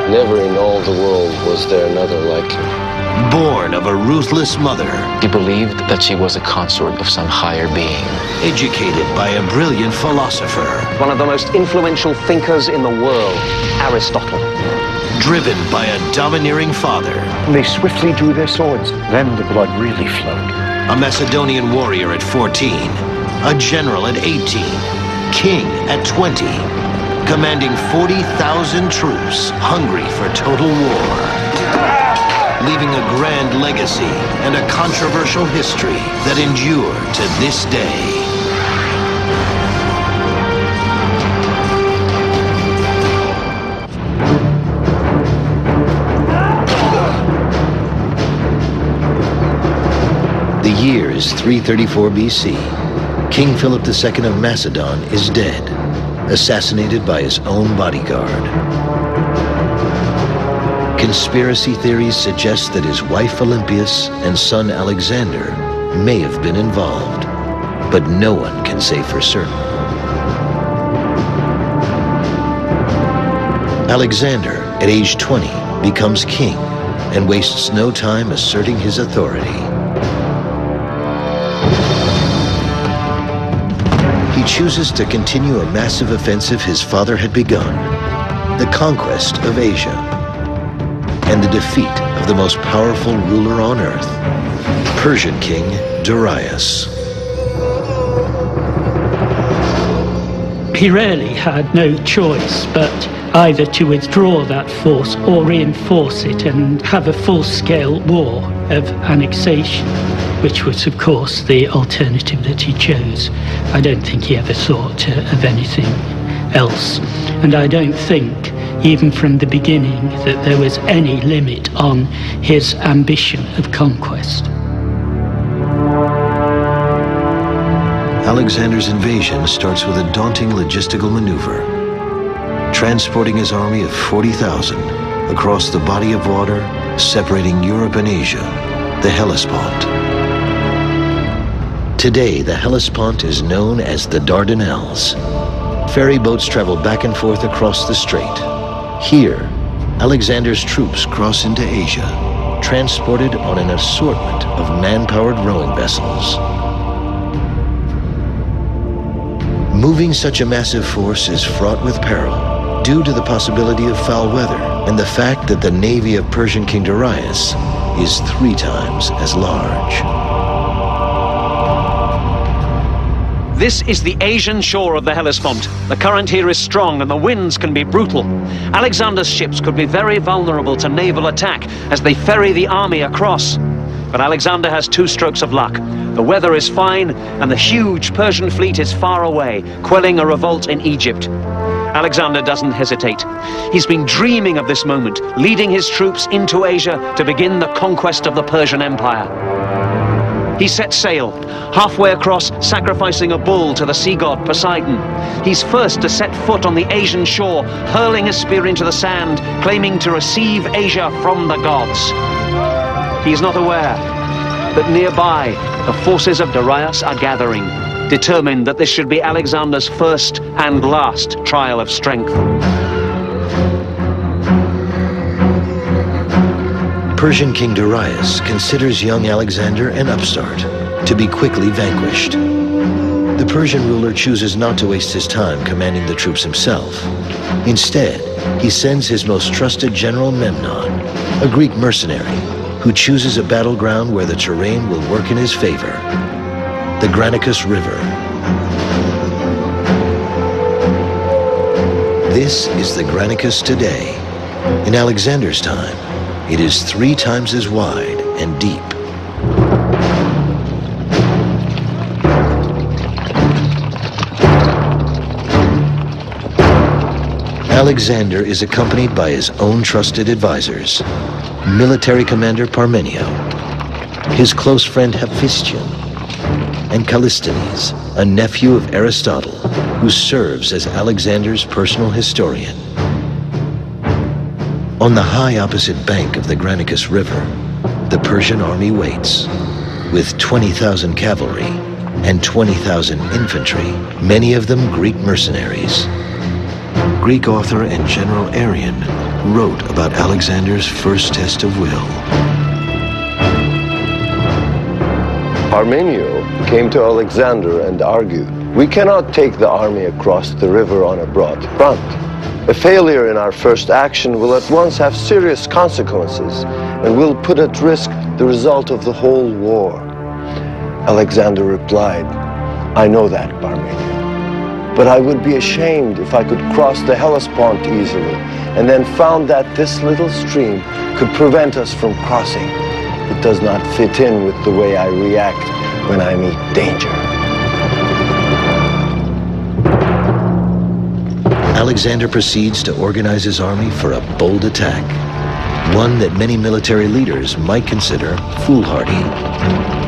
Never in all the world was there another like him. Born of a ruthless mother. He believed that she was a consort of some higher being. Educated by a brilliant philosopher. One of the most influential thinkers in the world, Aristotle. Driven by a domineering father. They swiftly drew their swords. Then the blood really flowed. A Macedonian warrior at 14. A general at 18. King at 20. Commanding 40,000 troops, hungry for total war. Leaving a grand legacy and a controversial history that endure to this day. The year is 334 BC. King Philip II of Macedon is dead, assassinated by his own bodyguard. Conspiracy theories suggest that his wife Olympias and son Alexander may have been involved, but no one can say for certain. Alexander, at age 20, becomes king and wastes no time asserting his authority. He chooses to continue a massive offensive his father had begun, the conquest of Asia, and the defeat of the most powerful ruler on earth, Persian king Darius. He really had no choice but either to withdraw that force or reinforce it and have a full-scale war of annexation, which was, of course, the alternative that he chose. I don't think he ever thought of anything else. And I don't think, even from the beginning, that there was any limit on his ambition of conquest. Alexander's invasion starts with a daunting logistical maneuver, transporting his army of 40,000 across the body of water separating Europe and Asia, the Hellespont. Today, the Hellespont is known as the Dardanelles. Ferry boats travel back and forth across the strait. Here, Alexander's troops cross into Asia, transported on an assortment of man-powered rowing vessels. Moving such a massive force is fraught with peril due to the possibility of foul weather and the fact that the navy of Persian King Darius is 3 times as large. This is the Asian shore of the Hellespont. The current here is strong and the winds can be brutal. Alexander's ships could be very vulnerable to naval attack as they ferry the army across. But Alexander has 2 strokes of luck. The weather is fine and the huge Persian fleet is far away, quelling a revolt in Egypt. Alexander doesn't hesitate. He's been dreaming of this moment, leading his troops into Asia to begin the conquest of the Persian Empire. He sets sail, halfway across, sacrificing a bull to the sea god Poseidon. He's first to set foot on the Asian shore, hurling a spear into the sand, claiming to receive Asia from the gods. He's not aware that nearby, the forces of Darius are gathering, determined that this should be Alexander's first and last trial of strength. Persian King Darius considers young Alexander an upstart, to be quickly vanquished. The Persian ruler chooses not to waste his time commanding the troops himself. Instead, he sends his most trusted general Memnon, a Greek mercenary, who chooses a battleground where the terrain will work in his favor, the Granicus River. This is the Granicus today. In Alexander's time, it is 3 times as wide and deep. Alexander is accompanied by his own trusted advisors, military commander Parmenio, his close friend Hephaestion, and Callisthenes, a nephew of Aristotle, who serves as Alexander's personal historian. On the high opposite bank of the Granicus River, the Persian army waits. With 20,000 cavalry and 20,000 infantry, many of them Greek mercenaries. Greek author and General Arrian wrote about Alexander's first test of will. Parmenio came to Alexander and argued, "We cannot take the army across the river on a broad front. A failure in our first action will at once have serious consequences and will put at risk the result of the whole war." Alexander replied, "I know that, Parmenio, but I would be ashamed if I could cross the Hellespont easily and then found that this little stream could prevent us from crossing. It does not fit in with the way I react when I meet danger." Alexander proceeds to organize his army for a bold attack, one that many military leaders might consider foolhardy.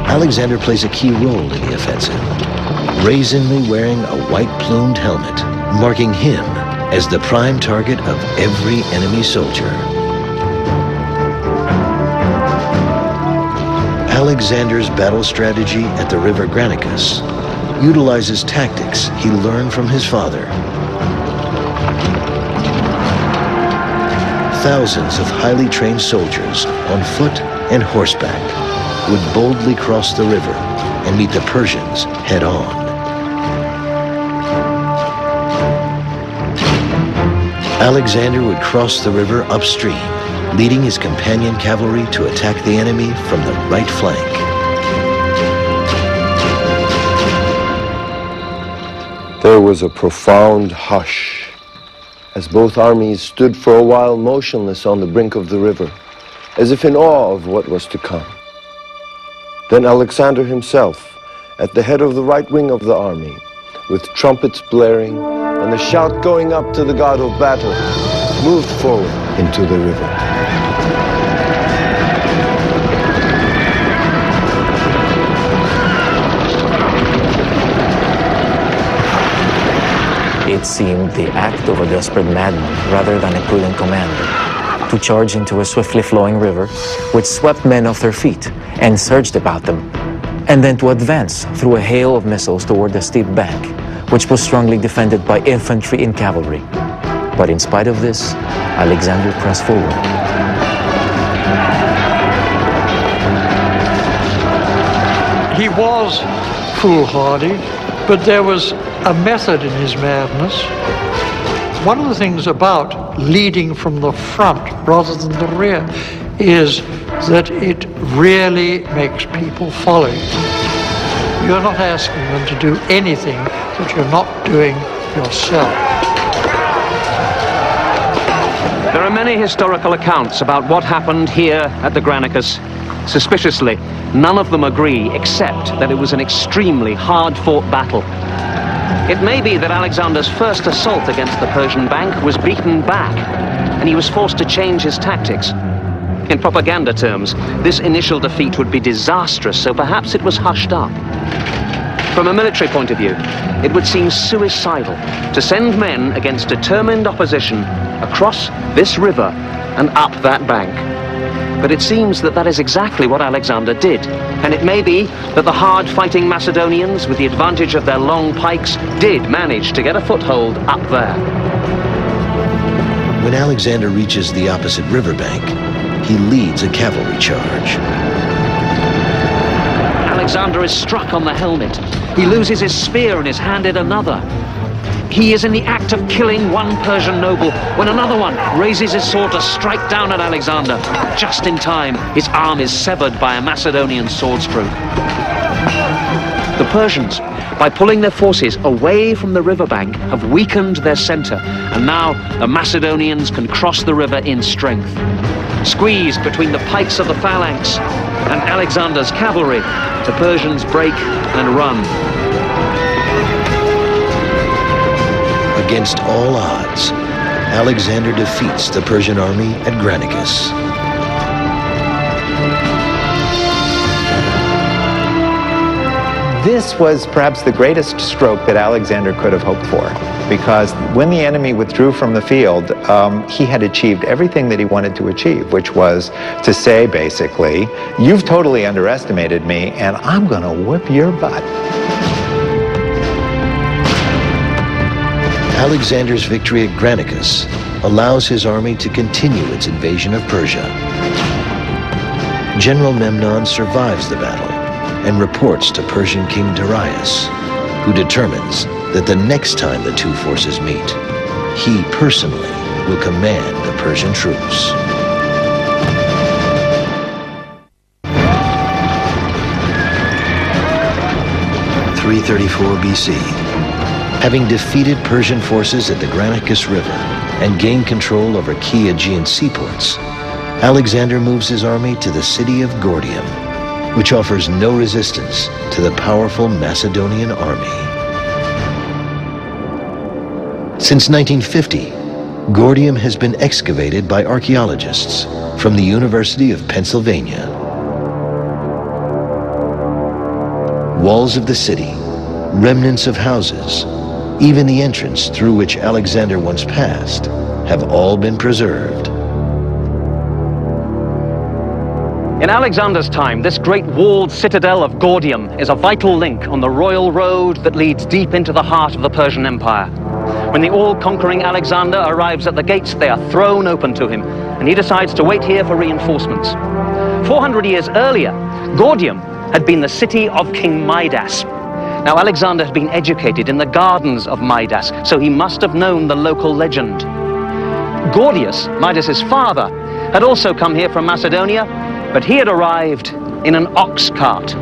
Alexander plays a key role in the offensive, brazenly wearing a white-plumed helmet, marking him as the prime target of every enemy soldier. Alexander's battle strategy at the River Granicus utilizes tactics he learned from his father. Thousands of highly trained soldiers on foot and horseback would boldly cross the river and meet the Persians head-on. Alexander would cross the river upstream, leading his companion cavalry to attack the enemy from the right flank. There was a profound hush as both armies stood for a while motionless on the brink of the river, as if in awe of what was to come. Then Alexander himself, at the head of the right wing of the army, with trumpets blaring and the shout going up to the god of battle, moved forward into the river. It seemed the act of a desperate madman rather than a prudent commander to charge into a swiftly flowing river which swept men off their feet and surged about them, and then to advance through a hail of missiles toward the steep bank, which was strongly defended by infantry and cavalry. But in spite of this, Alexander pressed forward. He was foolhardy, but there was a method in his madness. One of the things about leading from the front rather than the rear is that it really makes people follow you. You're not asking them to do anything that you're not doing yourself. There are many historical accounts about what happened here at the Granicus. Suspiciously, none of them agree except that it was an extremely hard-fought battle. It may be that Alexander's first assault against the Persian bank was beaten back, and he was forced to change his tactics. In propaganda terms, this initial defeat would be disastrous, so perhaps it was hushed up. From a military point of view, it would seem suicidal to send men against determined opposition across this river and up that bank. But it seems that that is exactly what Alexander did. And it may be that the hard-fighting Macedonians, with the advantage of their long pikes, did manage to get a foothold up there. When Alexander reaches the opposite riverbank, he leads a cavalry charge. Alexander is struck on the helmet. He loses his spear and is handed another. He is in the act of killing one Persian noble when another one raises his sword to strike down at Alexander. Just in time, his arm is severed by a Macedonian sword stroke. The Persians, by pulling their forces away from the riverbank, have weakened their center, and now the Macedonians can cross the river in strength. Squeezed between the pikes of the phalanx and Alexander's cavalry, the Persians break and run. Against all odds, Alexander defeats the Persian army at Granicus. This was perhaps the greatest stroke that Alexander could have hoped for, because when the enemy withdrew from the field, he had achieved everything that he wanted to achieve, which was to say, basically, you've totally underestimated me, and I'm going to whip your butt. Alexander's victory at Granicus allows his army to continue its invasion of Persia. General Memnon survives the battle and reports to Persian King Darius, who determines that the next time the two forces meet, he personally will command the Persian troops. (334 BC). Having defeated Persian forces at the Granicus River and gained control over key Aegean seaports, Alexander moves his army to the city of Gordium, which offers no resistance to the powerful Macedonian army. Since 1950, Gordium has been excavated by archaeologists from the University of Pennsylvania. Walls of the city, remnants of houses, even the entrance through which Alexander once passed, have all been preserved. In Alexander's time, this great walled citadel of Gordium is a vital link on the royal road that leads deep into the heart of the Persian Empire. When the all-conquering Alexander arrives at the gates, they are thrown open to him, and he decides to wait here for reinforcements. 400 years earlier, Gordium had been the city of King Midas. Now, Alexander had been educated in the gardens of Midas, so he must have known the local legend. Gordius, Midas's father, had also come here from Macedonia, but he had arrived in an ox cart.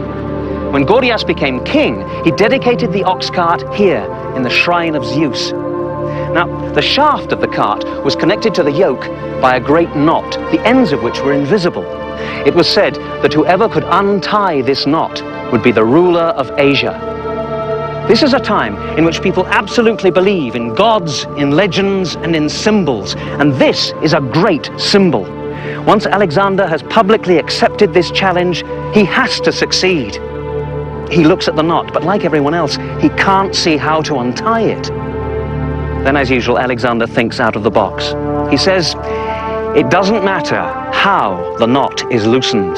When Gordius became king, he dedicated the ox cart here in the shrine of Zeus. Now, the shaft of the cart was connected to the yoke by a great knot, the ends of which were invisible. It was said that whoever could untie this knot would be the ruler of Asia. This is a time in which people absolutely believe in gods, in legends, and in symbols, and this is a great symbol. Once Alexander has publicly accepted this challenge, he has to succeed. He looks at the knot, but like everyone else, he can't see how to untie it. Then, as usual, Alexander thinks out of the box. He says, it doesn't matter how the knot is loosened.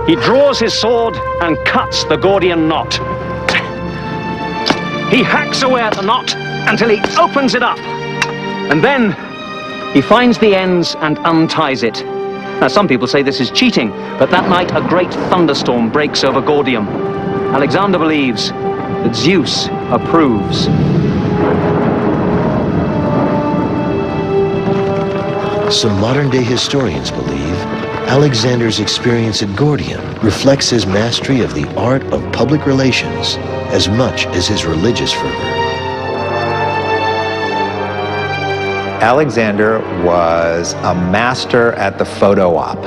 He draws his sword and cuts the Gordian knot. He hacks away at the knot until he opens it up. And then he finds the ends and unties it. Now, some people say this is cheating, but that night a great thunderstorm breaks over Gordium. Alexander believes that Zeus approves. Some modern-day historians believe Alexander's experience at Gordium reflects his mastery of the art of public relations as much as his religious fervor. Alexander was a master at the photo op.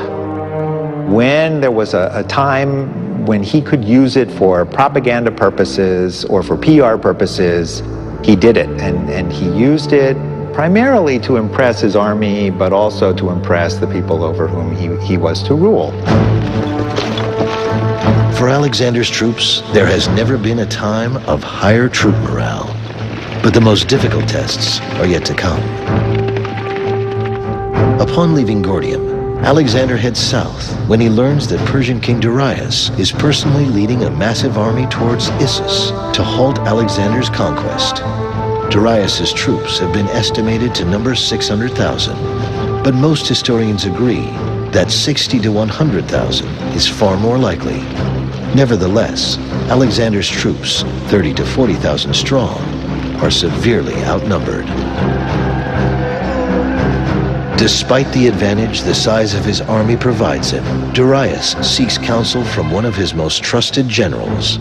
When there was a time when he could use it for propaganda purposes or for PR purposes, he did it. And he used it primarily to impress his army, but also to impress the people over whom he was to rule. For Alexander's troops, there has never been a time of higher troop morale. But the most difficult tests are yet to come. Upon leaving Gordium, Alexander heads south when he learns that Persian King Darius is personally leading a massive army towards Issus to halt Alexander's conquest. Darius's troops have been estimated to number 600,000, but most historians agree that 60 to 100,000 is far more likely. Nevertheless, Alexander's troops, 30 to 40,000 strong, are severely outnumbered. Despite the advantage the size of his army provides him, Darius seeks counsel from one of his most trusted generals.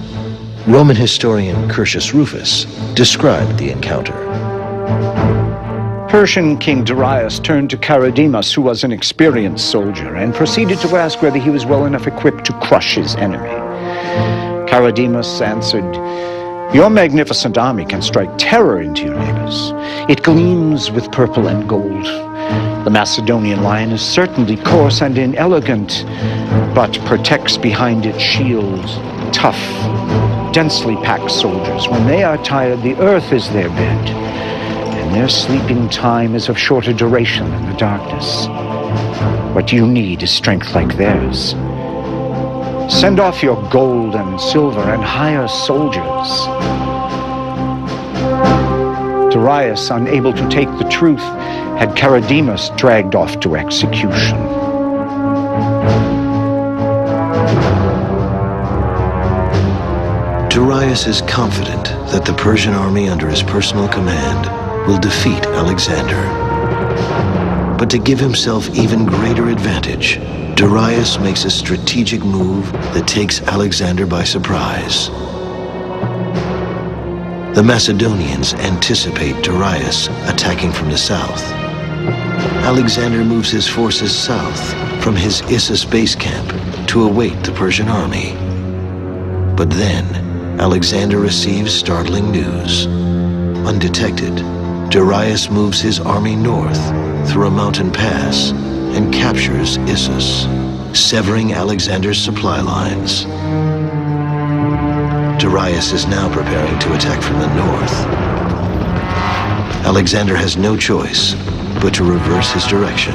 Roman historian Curtius Rufus described the encounter. Persian King Darius turned to Charidemus, who was an experienced soldier, and proceeded to ask whether he was well enough equipped to crush his enemy. Charidemus answered, "Your magnificent army can strike terror into your neighbors. It gleams with purple and gold. The Macedonian lion is certainly coarse and inelegant, but protects behind its shield, tough densely packed soldiers. When they are tired, the earth is their bed, and their sleeping time is of shorter duration than the darkness. What you need is strength like theirs. Send off your gold and silver and hire soldiers. Darius, unable to take the truth, had Charidemus dragged off to execution. Darius is confident that the Persian army under his personal command will defeat Alexander. But to give himself even greater advantage, Darius makes a strategic move that takes Alexander by surprise. The Macedonians anticipate Darius attacking from the south. Alexander moves his forces south from his Issus base camp to await the Persian army. But then, Alexander receives startling news. Undetected, Darius moves his army north through a mountain pass and captures Issus, severing Alexander's supply lines. Darius is now preparing to attack from the north. Alexander has no choice but to reverse his direction.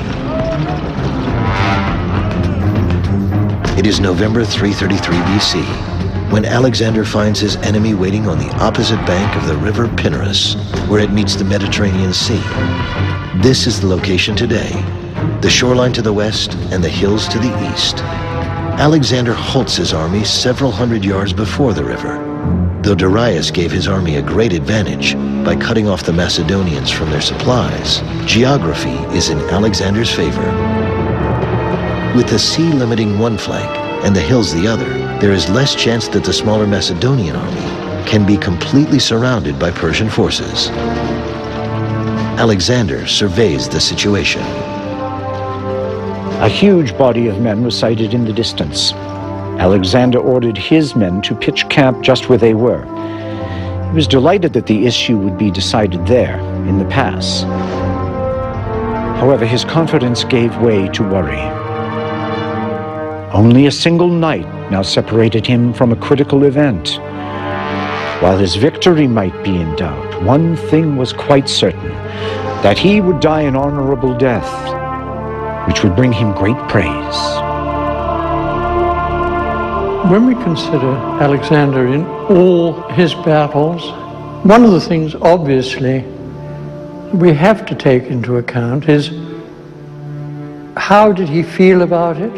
It is November 333 BC, when Alexander finds his enemy waiting on the opposite bank of the river Pinarus, where it meets the Mediterranean Sea. This is the location today, the shoreline to the west and the hills to the east. Alexander halts his army several hundred yards before the river. Though Darius gave his army a great advantage by cutting off the Macedonians from their supplies, geography is in Alexander's favor. With the sea limiting one flank and the hills the other, there is less chance that the smaller Macedonian army can be completely surrounded by Persian forces. Alexander surveys the situation. A huge body of men was sighted in the distance. Alexander ordered his men to pitch camp just where they were. He was delighted that the issue would be decided there, in the pass. However, his confidence gave way to worry. Only a single night now separated him from a critical event. While his victory might be in doubt, one thing was quite certain, that he would die an honorable death, which would bring him great praise. When we consider Alexander in all his battles, one of the things obviously we have to take into account is how did he feel about it?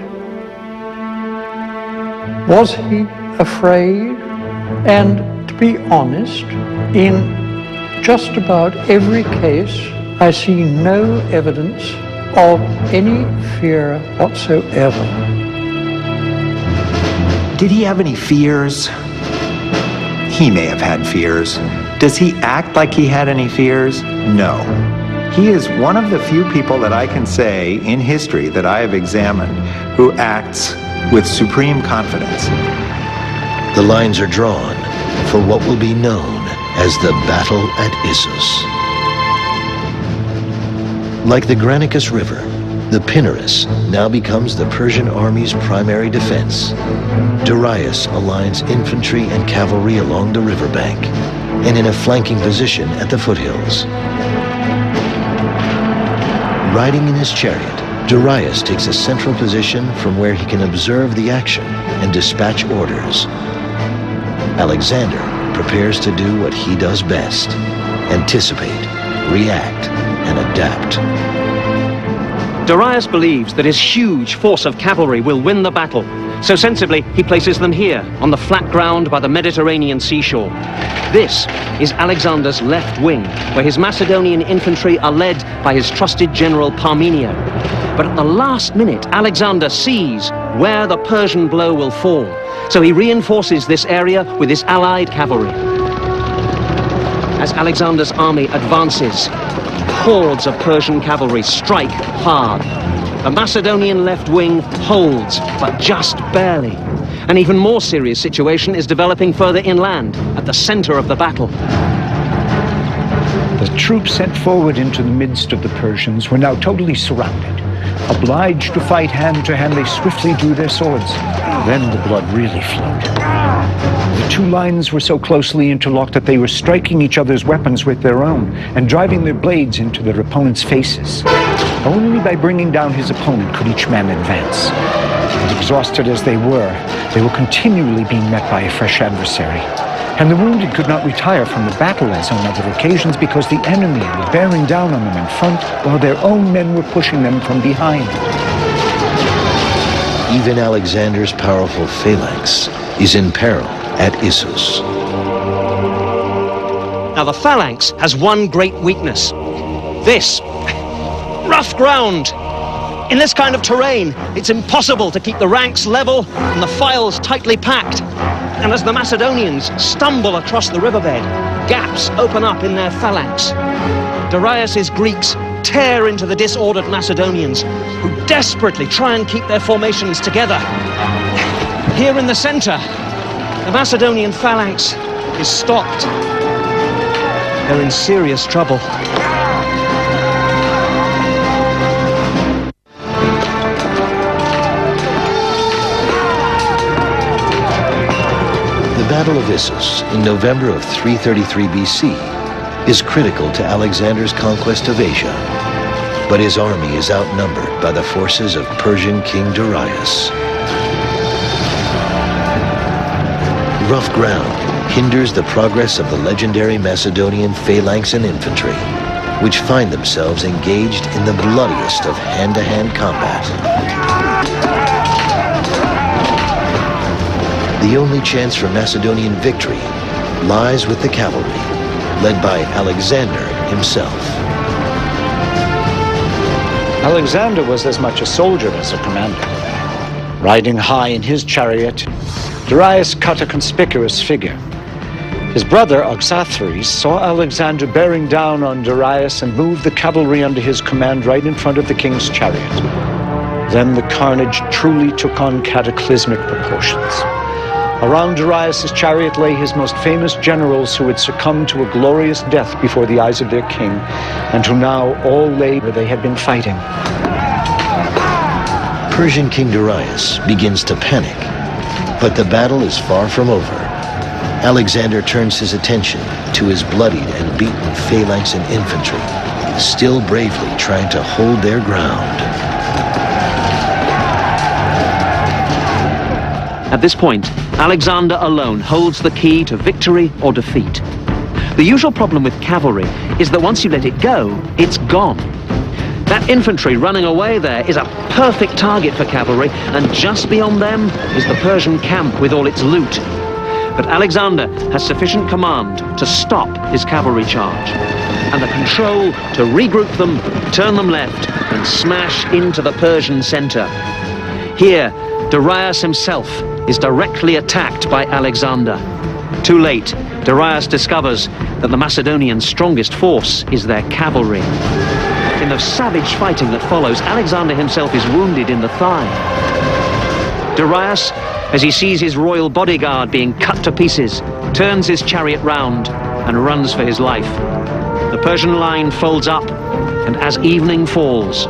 Was he afraid? And to be honest, in just about every case, I see no evidence of any fear whatsoever. Did he have any fears? He may have had fears. Does he act like he had any fears? No. He is one of the few people that I can say in history that I have examined who acts with supreme confidence. The lines are drawn for what will be known as the Battle at Issus. Like the Granicus River, the Pinarus now becomes the Persian army's primary defense. Darius aligns infantry and cavalry along the riverbank and in a flanking position at the foothills. Riding in his chariot, Darius takes a central position from where he can observe the action and dispatch orders. Alexander prepares to do what he does best: anticipate, react, and adapt. Darius believes that his huge force of cavalry will win the battle, so sensibly he places them here, on the flat ground by the Mediterranean seashore. This is Alexander's left wing, where his Macedonian infantry are led by his trusted general Parmenio. But at the last minute, Alexander sees where the Persian blow will fall, so he reinforces this area with his allied cavalry. As Alexander's army advances, hordes of Persian cavalry strike hard. The Macedonian left wing holds, but just barely. An even more serious situation is developing further inland, at the center of the battle. The troops sent forward into the midst of the Persians were now totally surrounded. Obliged to fight hand to hand, they swiftly drew their swords. Then the blood really flowed. The two lines were so closely interlocked that they were striking each other's weapons with their own and driving their blades into their opponents' faces. Only by bringing down his opponent could each man advance. And exhausted as they were continually being met by a fresh adversary. And the wounded could not retire from the battle as on other occasions because the enemy were bearing down on them in front while their own men were pushing them from behind. Even Alexander's powerful phalanx is in peril at Issus. Now the phalanx has one great weakness. This rough ground. In this kind of terrain, it's impossible to keep the ranks level and the files tightly packed. And as the Macedonians stumble across the riverbed, gaps open up in their phalanx. Darius's Greeks tear into the disordered Macedonians, who desperately try and keep their formations together. Here in the center, the Macedonian phalanx is stopped. They're in serious trouble. The Battle of Issus in November of 333 BC is critical to Alexander's conquest of Asia, but his army is outnumbered by the forces of Persian King Darius. Rough ground hinders the progress of the legendary Macedonian phalanx and infantry, which find themselves engaged in the bloodiest of hand-to-hand combat. The only chance for Macedonian victory lies with the cavalry, led by Alexander himself. Alexander was as much a soldier as a commander. Riding high in his chariot, Darius cut a conspicuous figure. His brother, Oxathres, saw Alexander bearing down on Darius and moved the cavalry under his command right in front of the king's chariot. Then the carnage truly took on cataclysmic proportions. Around Darius's chariot lay his most famous generals who had succumbed to a glorious death before the eyes of their king, and who now all lay where they had been fighting. Persian King Darius begins to panic, but the battle is far from over. Alexander turns his attention to his bloodied and beaten phalanx and infantry, still bravely trying to hold their ground. At this point, Alexander alone holds the key to victory or defeat. The usual problem with cavalry is that once you let it go, it's gone. That infantry running away there is a perfect target for cavalry, and just beyond them is the Persian camp with all its loot. But Alexander has sufficient command to stop his cavalry charge, and the control to regroup them, turn them left, and smash into the Persian center. Here, Darius himself is directly attacked by Alexander. Too late, Darius discovers that the Macedonians' strongest force is their cavalry. In the savage fighting that follows, Alexander himself is wounded in the thigh. Darius, as he sees his royal bodyguard being cut to pieces, turns his chariot round and runs for his life. The Persian line folds up, and as evening falls,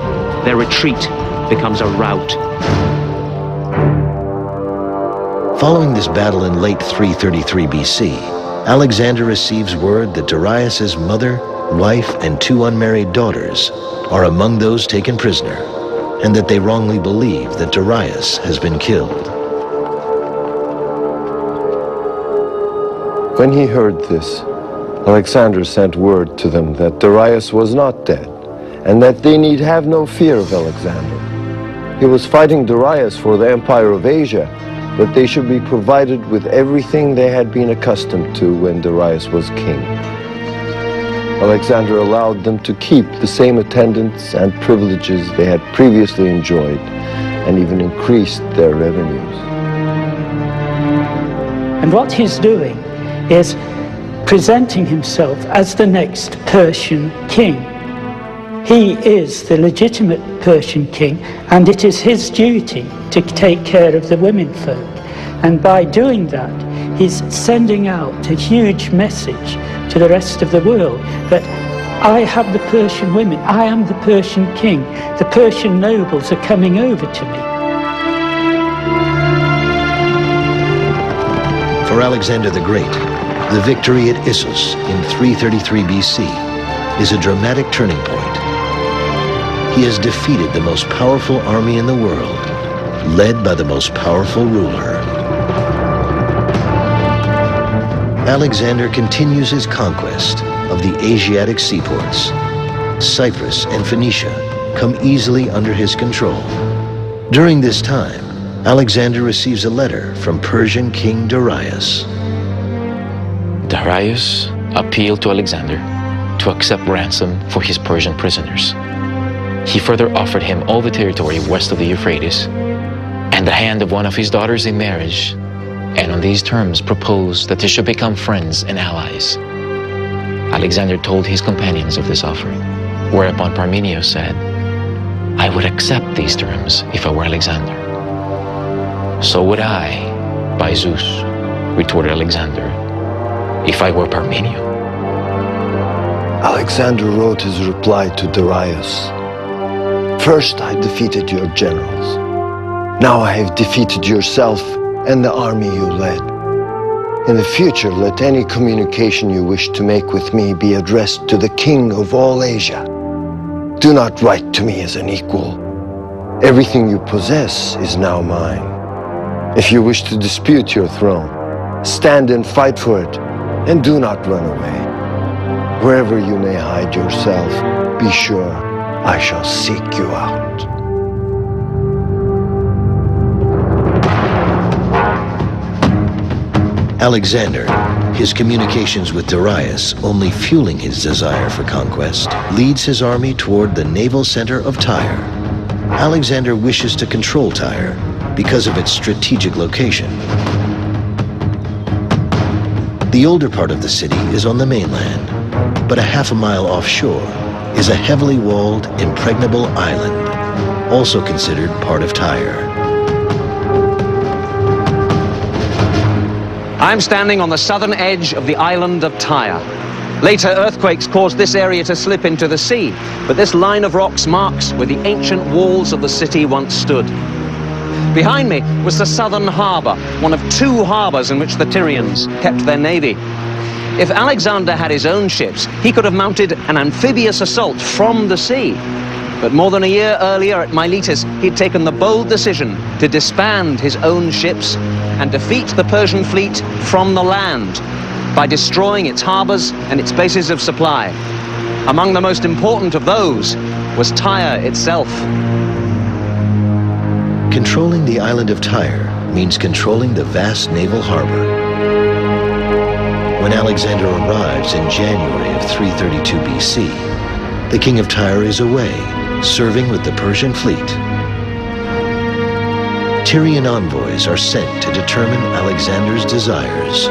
their retreat becomes a rout. Following this battle in late 333 BC, Alexander receives word that Darius's mother, wife, and 2 unmarried daughters are among those taken prisoner, and that they wrongly believe that Darius has been killed. When he heard this, Alexander sent word to them that Darius was not dead, and that they need have no fear of Alexander. He was fighting Darius for the empire of Asia, but they should be provided with everything they had been accustomed to when Darius was king. Alexander allowed them to keep the same attendance and privileges they had previously enjoyed, and even increased their revenues. And what he's doing is presenting himself as the next Persian king. He is the legitimate Persian king, and it is his duty to take care of the women folk. And by doing that, he's sending out a huge message to the rest of the world that I have the Persian women, I am the Persian king, the Persian nobles are coming over to me. For For Alexander the Great, the victory at Issus in 333 BC is a dramatic turning point. He has defeated the most powerful army in the world, led by the most powerful ruler. Alexander continues his conquest of the Asiatic seaports. Cyprus and Phoenicia come easily under his control. During this time, Alexander receives a letter from Persian King Darius. Darius appealed to Alexander to accept ransom for his Persian prisoners. He further offered him all the territory west of the Euphrates and the hand of one of his daughters in marriage, and on these terms proposed that they should become friends and allies. Alexander told his companions of this offering, whereupon Parmenio said, "I would accept these terms if I were Alexander." "So would I, by Zeus," retorted Alexander, "if I were Parmenio." Alexander wrote his reply to Darius. "First I defeated your generals. Now I have defeated yourself and the army you led. In the future, let any communication you wish to make with me be addressed to the king of all Asia. Do not write to me as an equal. Everything you possess is now mine. If you wish to dispute your throne, stand and fight for it, and do not run away. Wherever you may hide yourself, be sure I shall seek you out." Alexander, his communications with Darius only fueling his desire for conquest, leads his army toward the naval center of Tyre. Alexander wishes to control Tyre because of its strategic location. The older part of the city is on the mainland, but a half a mile offshore is a heavily walled, impregnable island, also considered part of Tyre. I'm standing on the southern edge of the island of Tyre. Later earthquakes caused this area to slip into the sea, but this line of rocks marks where the ancient walls of the city once stood. Behind me was the southern harbour, one of two harbours in which the Tyrians kept their navy. If Alexander had his own ships, he could have mounted an amphibious assault from the sea. But more than a year earlier at Miletus, he'd taken the bold decision to disband his own ships and defeat the Persian fleet from the land by destroying its harbours and its bases of supply. Among the most important of those was Tyre itself. Controlling the island of Tyre means controlling the vast naval harbor. When Alexander arrives in January of 332 BC, the king of Tyre is away, serving with the Persian fleet. Tyrian envoys are sent to determine Alexander's desires.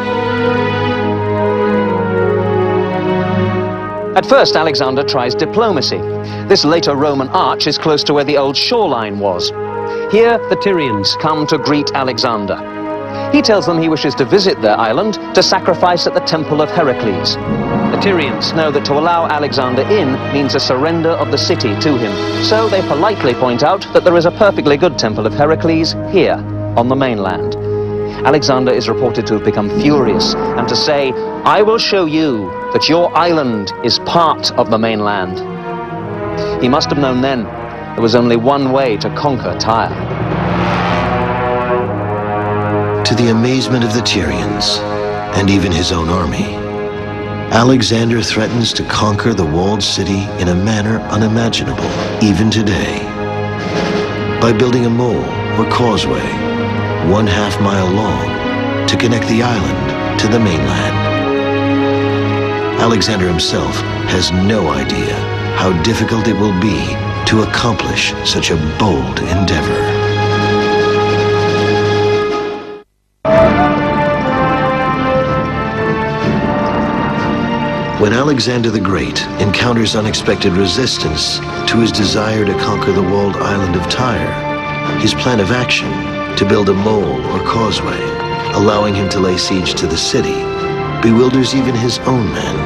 At first, Alexander tries diplomacy. This later Roman arch is close to where the old shoreline was. Here, the Tyrians come to greet Alexander. He tells them he wishes to visit their island to sacrifice at the temple of Heracles. The Tyrians know that to allow Alexander in means a surrender of the city to him. So they politely point out that there is a perfectly good temple of Heracles here, on the mainland. Alexander is reported to have become furious and to say, "I will show you that your island is part of the mainland." He must have known then there was only one way to conquer Tyre. To the amazement of the Tyrians, and even his own army, Alexander threatens to conquer the walled city in a manner unimaginable, even today, by building a mole or causeway 1/2 mile long to connect the island to the mainland. Alexander himself has no idea how difficult it will be to accomplish such a bold endeavor. When Alexander the Great encounters unexpected resistance to his desire to conquer the walled island of Tyre, his plan of action to build a mole or causeway, allowing him to lay siege to the city, bewilders even his own men.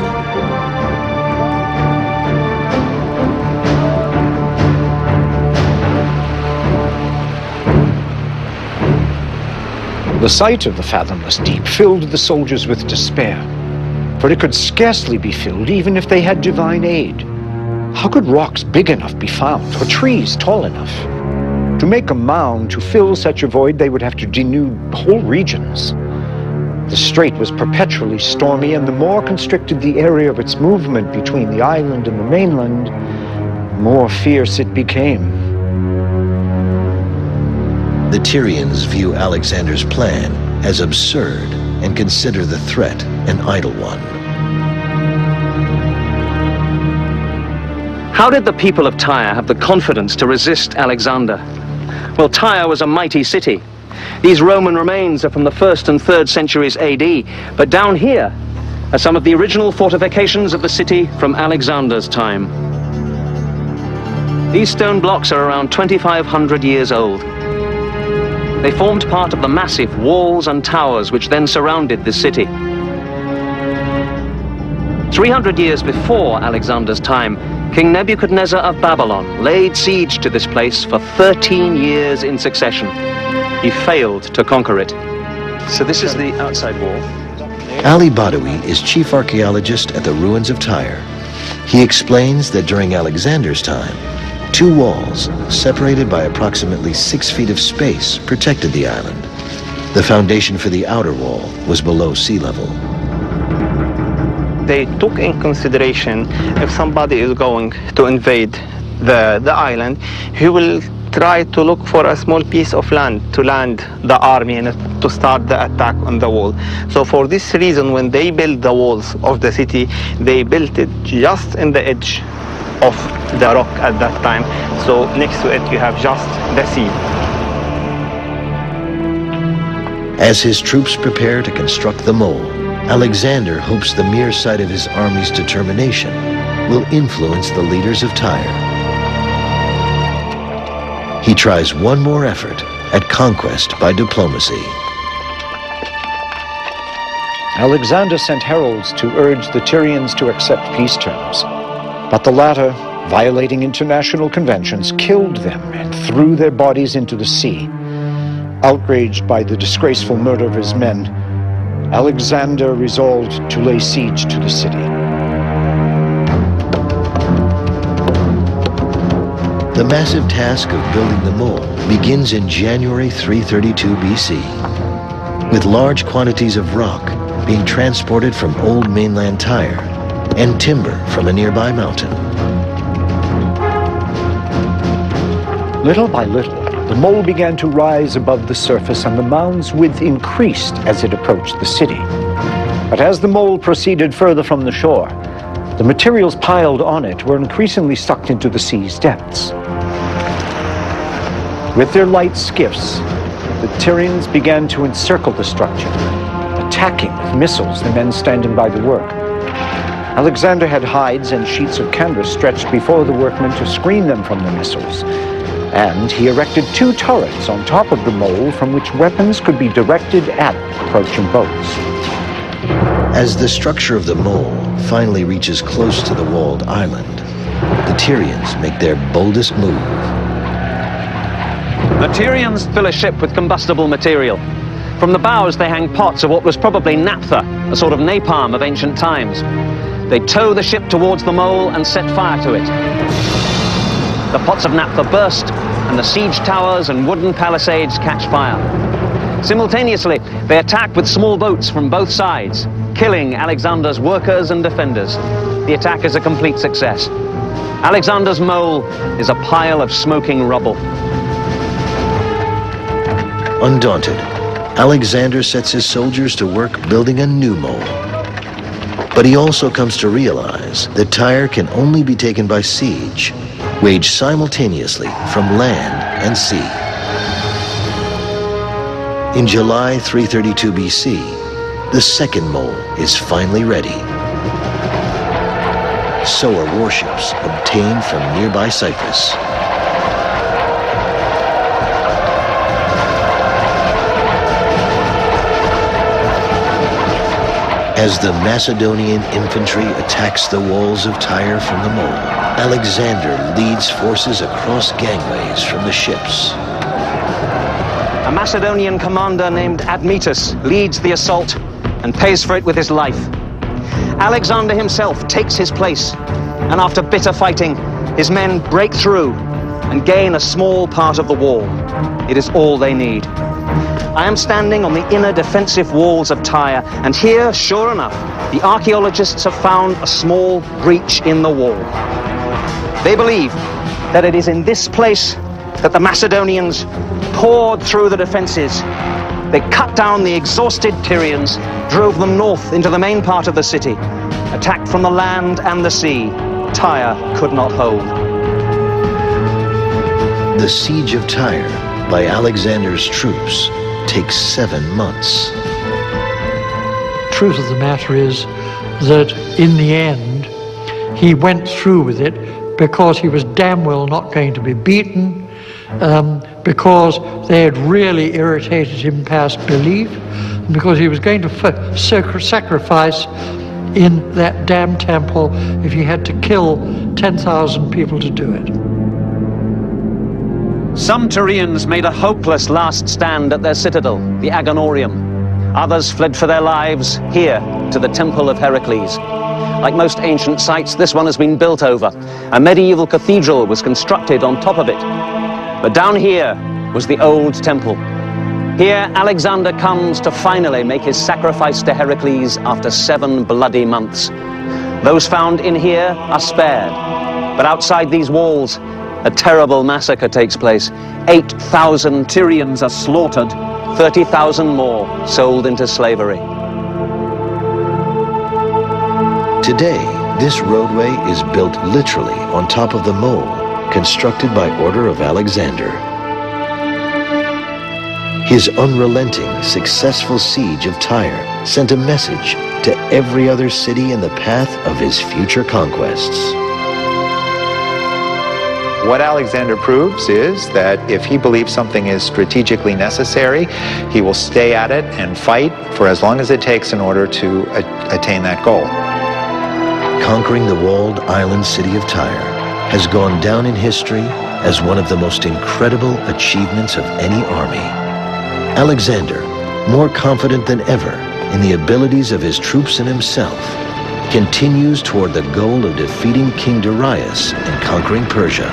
The sight of the fathomless deep filled the soldiers with despair, for it could scarcely be filled even if they had divine aid. How could rocks big enough be found, or trees tall enough? To make a mound to fill such a void, they would have to denude whole regions. The strait was perpetually stormy, and the more constricted the area of its movement between the island and the mainland, the more fierce it became. The Tyrians view Alexander's plan as absurd and consider the threat an idle one. How did the people of Tyre have the confidence to resist Alexander? Well, Tyre was a mighty city. These Roman remains are from the 1st and 3rd centuries AD, but down here are some of the original fortifications of the city from Alexander's time. These stone blocks are around 2,500 years old. They formed part of the massive walls and towers which then surrounded the city. 300 years before Alexander's time, King Nebuchadnezzar of Babylon laid siege to this place for 13 years in succession. He failed to conquer it. So this is the outside wall. Ali Badawi is chief archaeologist at the ruins of Tyre. He explains that during Alexander's time, 2 walls, separated by approximately 6 feet of space, protected the island. The foundation for the outer wall was below sea level. They took in consideration if somebody is going to invade the island, he will try to look for a small piece of land to land the army and to start the attack on the wall. So for this reason, when they built the walls of the city, they built it just in the edge of the rock at that time. So next to it, you have just the sea. As his troops prepare to construct the mole, Alexander hopes the mere sight of his army's determination will influence the leaders of Tyre. He tries one more effort at conquest by diplomacy. Alexander sent heralds to urge the Tyrians to accept peace terms, but the latter, violating international conventions, killed them and threw their bodies into the sea. Outraged by the disgraceful murder of his men, Alexander resolved to lay siege to the city. The massive task of building the mole begins in January 332 BC, with large quantities of rock being transported from old mainland Tyre and timber from a nearby mountain. Little by little, the mole began to rise above the surface, and the mound's width increased as it approached the city. But as the mole proceeded further from the shore, the materials piled on it were increasingly sucked into the sea's depths. With their light skiffs, the Tyrians began to encircle the structure, attacking with missiles the men standing by the work. Alexander had hides and sheets of canvas stretched before the workmen to screen them from the missiles, and he erected 2 turrets on top of the mole from which weapons could be directed at approaching boats. As the structure of the mole finally reaches close to the walled island, the Tyrians make their boldest move. The Tyrians fill a ship with combustible material. From the bows they hang pots of what was probably naphtha, a sort of napalm of ancient times. They tow the ship towards the mole and set fire to it. The pots of naphtha burst, and the siege towers and wooden palisades catch fire. Simultaneously, they attack with small boats from both sides, killing Alexander's workers and defenders. The attack is a complete success. Alexander's mole is a pile of smoking rubble. Undaunted, Alexander sets his soldiers to work building a new mole. But he also comes to realize that Tyre can only be taken by siege, waged simultaneously from land and sea. In July 332 BC, the second mole is finally ready. So are warships obtained from nearby Cyprus. As the Macedonian infantry attacks the walls of Tyre from the mole, Alexander leads forces across gangways from the ships. A Macedonian commander named Admetus leads the assault and pays for it with his life. Alexander himself takes his place, and after bitter fighting, his men break through and gain a small part of the wall. It is all they need. I am standing on the inner defensive walls of Tyre, and here, sure enough, the archaeologists have found a small breach in the wall. They believe that it is in this place that the Macedonians poured through the defenses. They cut down the exhausted Tyrians, drove them north into the main part of the city. Attacked from the land and the sea, Tyre could not hold. The siege of Tyre by Alexander's troops takes 7 months. Truth of the matter is that in the end, he went through with it because he was damn well not going to be beaten, because they had really irritated him past belief, and because he was going to sacrifice in that damn temple if he had to kill 10,000 people to do it. Some Tyrians made a hopeless last stand at their citadel, the Agonorium. Others fled for their lives here to the Temple of Heracles. Like most ancient sites, this one has been built over. A medieval cathedral was constructed on top of it. But down here was the old temple. Here, Alexander comes to finally make his sacrifice to Heracles after 7 bloody months. Those found in here are spared. But outside these walls, a terrible massacre takes place. 8,000 Tyrians are slaughtered, 30,000 more sold into slavery. Today, this roadway is built literally on top of the mole, constructed by order of Alexander. His unrelenting, successful siege of Tyre sent a message to every other city in the path of his future conquests. What Alexander proves is that if he believes something is strategically necessary, he will stay at it and fight for as long as it takes in order to attain that goal. Conquering the walled island city of Tyre has gone down in history as one of the most incredible achievements of any army. Alexander, more confident than ever in the abilities of his troops and himself, continues toward the goal of defeating King Darius and conquering Persia.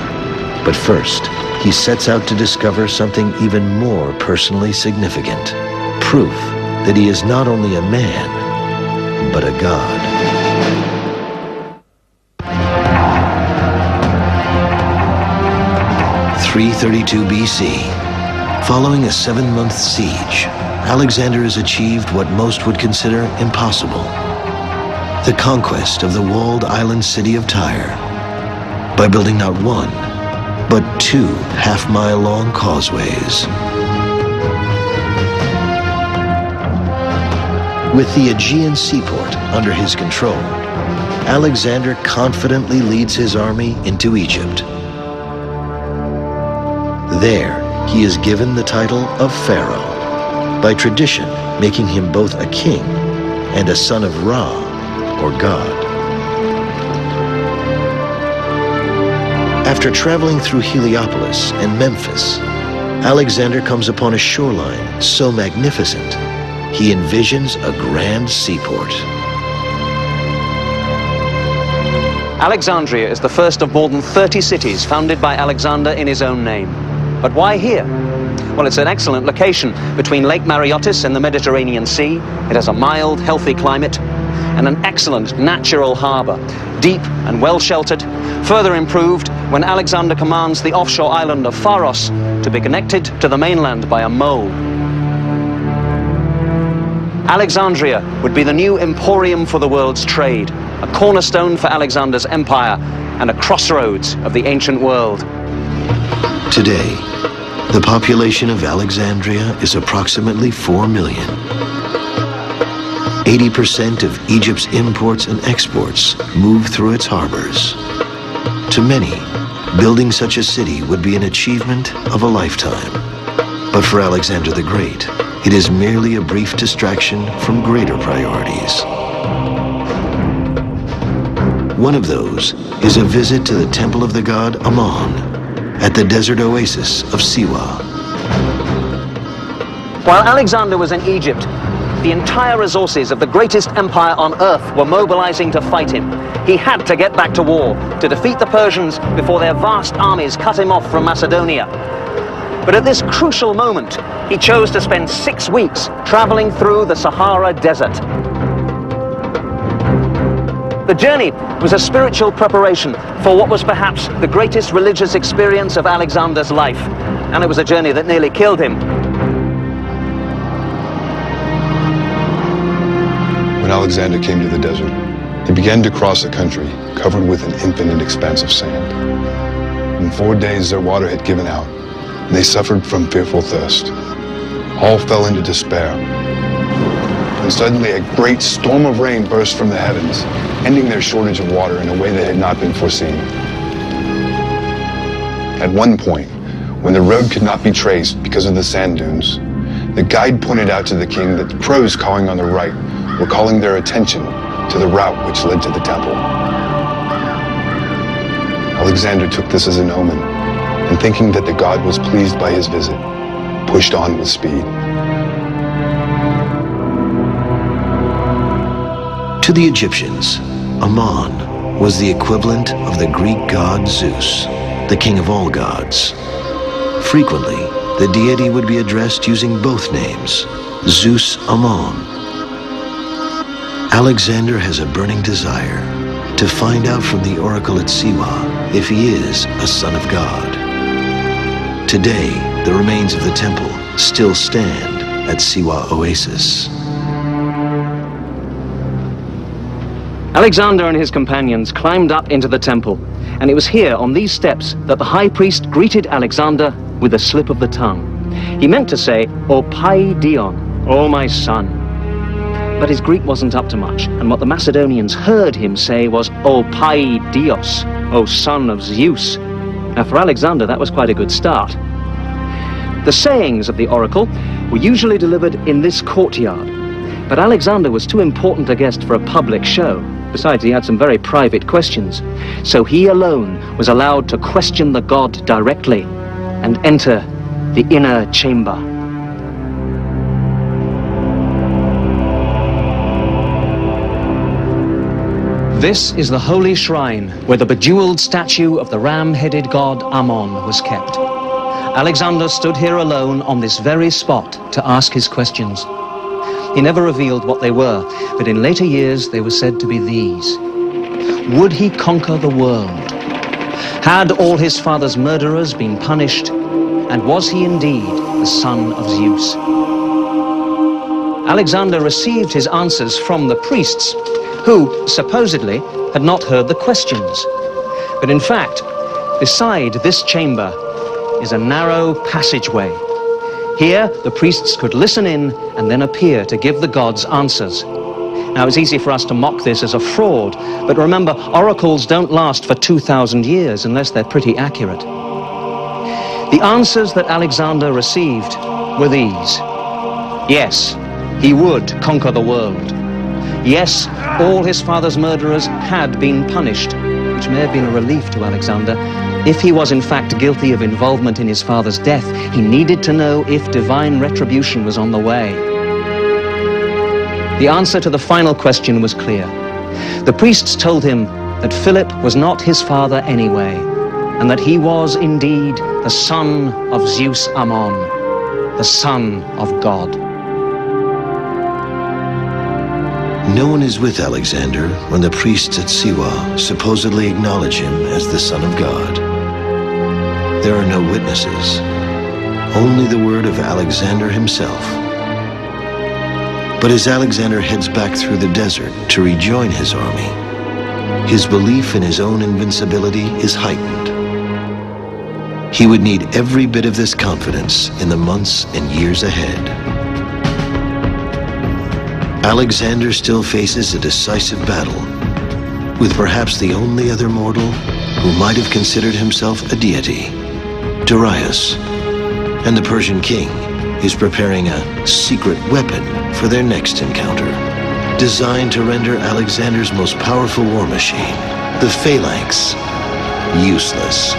But first, he sets out to discover something even more personally significant. Proof that he is not only a man, but a god. (332 BC). Following a 7-month siege, Alexander has achieved what most would consider impossible: the conquest of the walled island city of Tyre, by building not one, but 2 half-mile-long causeways. With the Aegean seaport under his control, Alexander confidently leads his army into Egypt. There, he is given the title of Pharaoh, by tradition making him both a king and a son of Ra, or God. After traveling through Heliopolis and Memphis, Alexander comes upon a shoreline so magnificent, he envisions a grand seaport. Alexandria is the first of more than 30 cities founded by Alexander in his own name. But why here? Well, it's an excellent location between Lake Mareotis and the Mediterranean Sea. It has a mild, healthy climate and an excellent natural harbor, deep and well sheltered, further improved when Alexander commands the offshore island of Pharos to be connected to the mainland by a mole. Alexandria would be the new emporium for the world's trade, a cornerstone for Alexander's empire, and a crossroads of the ancient world. Today, the population of Alexandria is approximately 4 million. 80% of Egypt's imports and exports move through its harbors. To many, building such a city would be an achievement of a lifetime. But for Alexander the Great, it is merely a brief distraction from greater priorities. One of those is a visit to the temple of the god Ammon at the desert oasis of Siwa. While Alexander was in Egypt, the entire resources of the greatest empire on earth were mobilizing to fight him. He had to get back to war, to defeat the Persians before their vast armies cut him off from Macedonia. But at this crucial moment, he chose to spend 6 weeks traveling through the Sahara Desert. The journey was a spiritual preparation for what was perhaps the greatest religious experience of Alexander's life, and it was a journey that nearly killed him. When Alexander came to the desert, he began to cross a country covered with an infinite expanse of sand. In 4 days, their water had given out, and they suffered from fearful thirst. All fell into despair. And suddenly a great storm of rain burst from the heavens, ending their shortage of water in a way that had not been foreseen. At one point, when the road could not be traced because of the sand dunes, the guide pointed out to the king that the crows cawing on the right were calling their attention to the route which led to the temple. Alexander took this as an omen, and thinking that the god was pleased by his visit, pushed on with speed. To the Egyptians, Ammon was the equivalent of the Greek god Zeus, the king of all gods. Frequently, the deity would be addressed using both names, Zeus Ammon. Alexander has a burning desire to find out from the oracle at Siwa if he is a son of God. Today, the remains of the temple still stand at Siwa Oasis. Alexander and his companions climbed up into the temple, and it was here on these steps that the high priest greeted Alexander with a slip of the tongue. He meant to say, "O Pai Dion, O my son." But his Greek wasn't up to much, and what the Macedonians heard him say was, "O Pai Dios, O son of Zeus." Now for Alexander, that was quite a good start. The sayings of the oracle were usually delivered in this courtyard, but Alexander was too important a guest for a public show. Besides, he had some very private questions, so he alone was allowed to question the god directly and enter the inner chamber. This is the holy shrine where the bejeweled statue of the ram-headed god Ammon was kept. Alexander stood here alone on this very spot to ask his questions. He never revealed what they were, but in later years they were said to be these. Would he conquer the world? Had all his father's murderers been punished? And was he indeed the son of Zeus? Alexander received his answers from the priests, who, supposedly, had not heard the questions. But in fact, beside this chamber is a narrow passageway. Here, the priests could listen in and then appear to give the gods answers. Now, it's easy for us to mock this as a fraud, but remember, oracles don't last for 2,000 years unless they're pretty accurate. The answers that Alexander received were these. Yes, he would conquer the world. Yes, all his father's murderers had been punished, which may have been a relief to Alexander. If he was in fact guilty of involvement in his father's death, he needed to know if divine retribution was on the way. The answer to the final question was clear. The priests told him that Philip was not his father anyway, and that he was indeed the son of Zeus Ammon, the son of God. No one is with Alexander when the priests at Siwa supposedly acknowledge him as the Son of God. There are no witnesses, only the word of Alexander himself. But as Alexander heads back through the desert to rejoin his army, his belief in his own invincibility is heightened. He would need every bit of this confidence in the months and years ahead. Alexander still faces a decisive battle with perhaps the only other mortal who might have considered himself a deity, Darius, and the Persian king is preparing a secret weapon for their next encounter, designed to render Alexander's most powerful war machine, the phalanx, useless.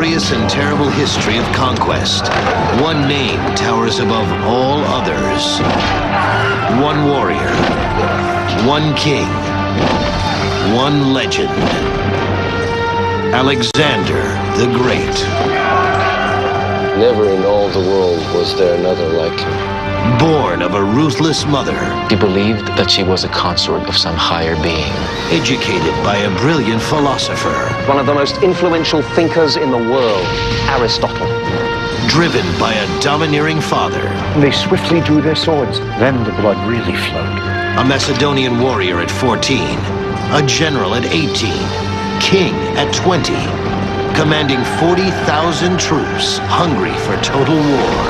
glorious and terrible history of conquest, one name towers above all others. One warrior, one king, one legend. Alexander the Great. Never in all the world was there another like him. Born of a ruthless mother. He believed that she was a consort of some higher being. Educated by a brilliant philosopher. One of the most influential thinkers in the world, Aristotle. Driven by a domineering father. They swiftly drew their swords. Then the blood really flowed. A Macedonian warrior at 14. A general at 18. King at 20. Commanding 40,000 troops, hungry for total war.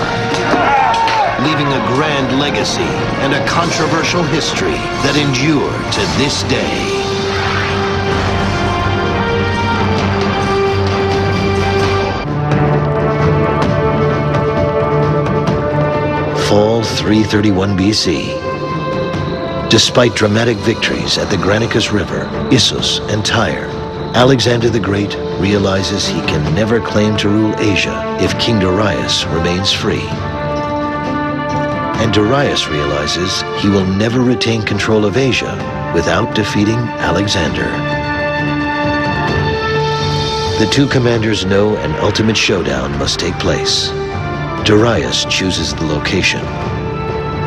Leaving a grand legacy and a controversial history that endure to this day. Fall 331 BC. Despite dramatic victories at the Granicus River, Issus, and Tyre, Alexander the Great realizes he can never claim to rule Asia if King Darius remains free. And Darius realizes he will never retain control of Asia without defeating Alexander. The two commanders know an ultimate showdown must take place. Darius chooses the location,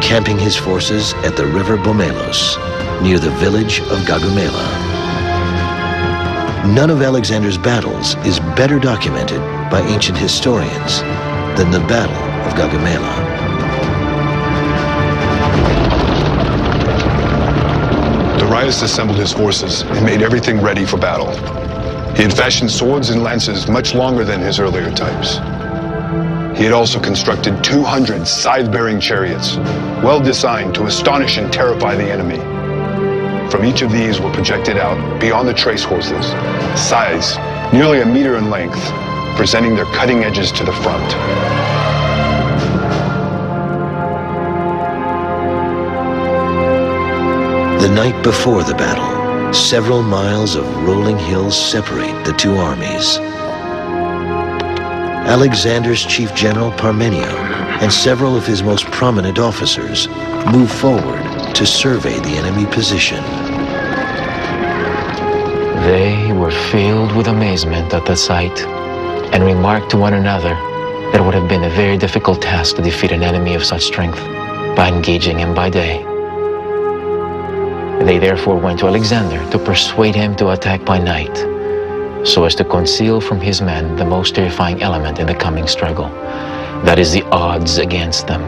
camping his forces at the river Bomelos, near the village of Gaugamela. None of Alexander's battles is better documented by ancient historians than the Battle of Gaugamela. Darius assembled his forces and made everything ready for battle. He had fashioned swords and lances much longer than his earlier types. He had also constructed 200 scythe-bearing chariots, well designed to astonish and terrify the enemy. From each of these were projected out, beyond the trace horses, scythes nearly 1 meter in length, presenting their cutting edges to the front. The night before the battle, several miles of rolling hills separate the two armies. Alexander's chief general Parmenio and several of his most prominent officers move forward to survey the enemy position. They were filled with amazement at the sight and remarked to one another that it would have been a very difficult task to defeat an enemy of such strength by engaging him by day. They therefore went to Alexander to persuade him to attack by night, so as to conceal from his men the most terrifying element in the coming struggle, that is, the odds against them.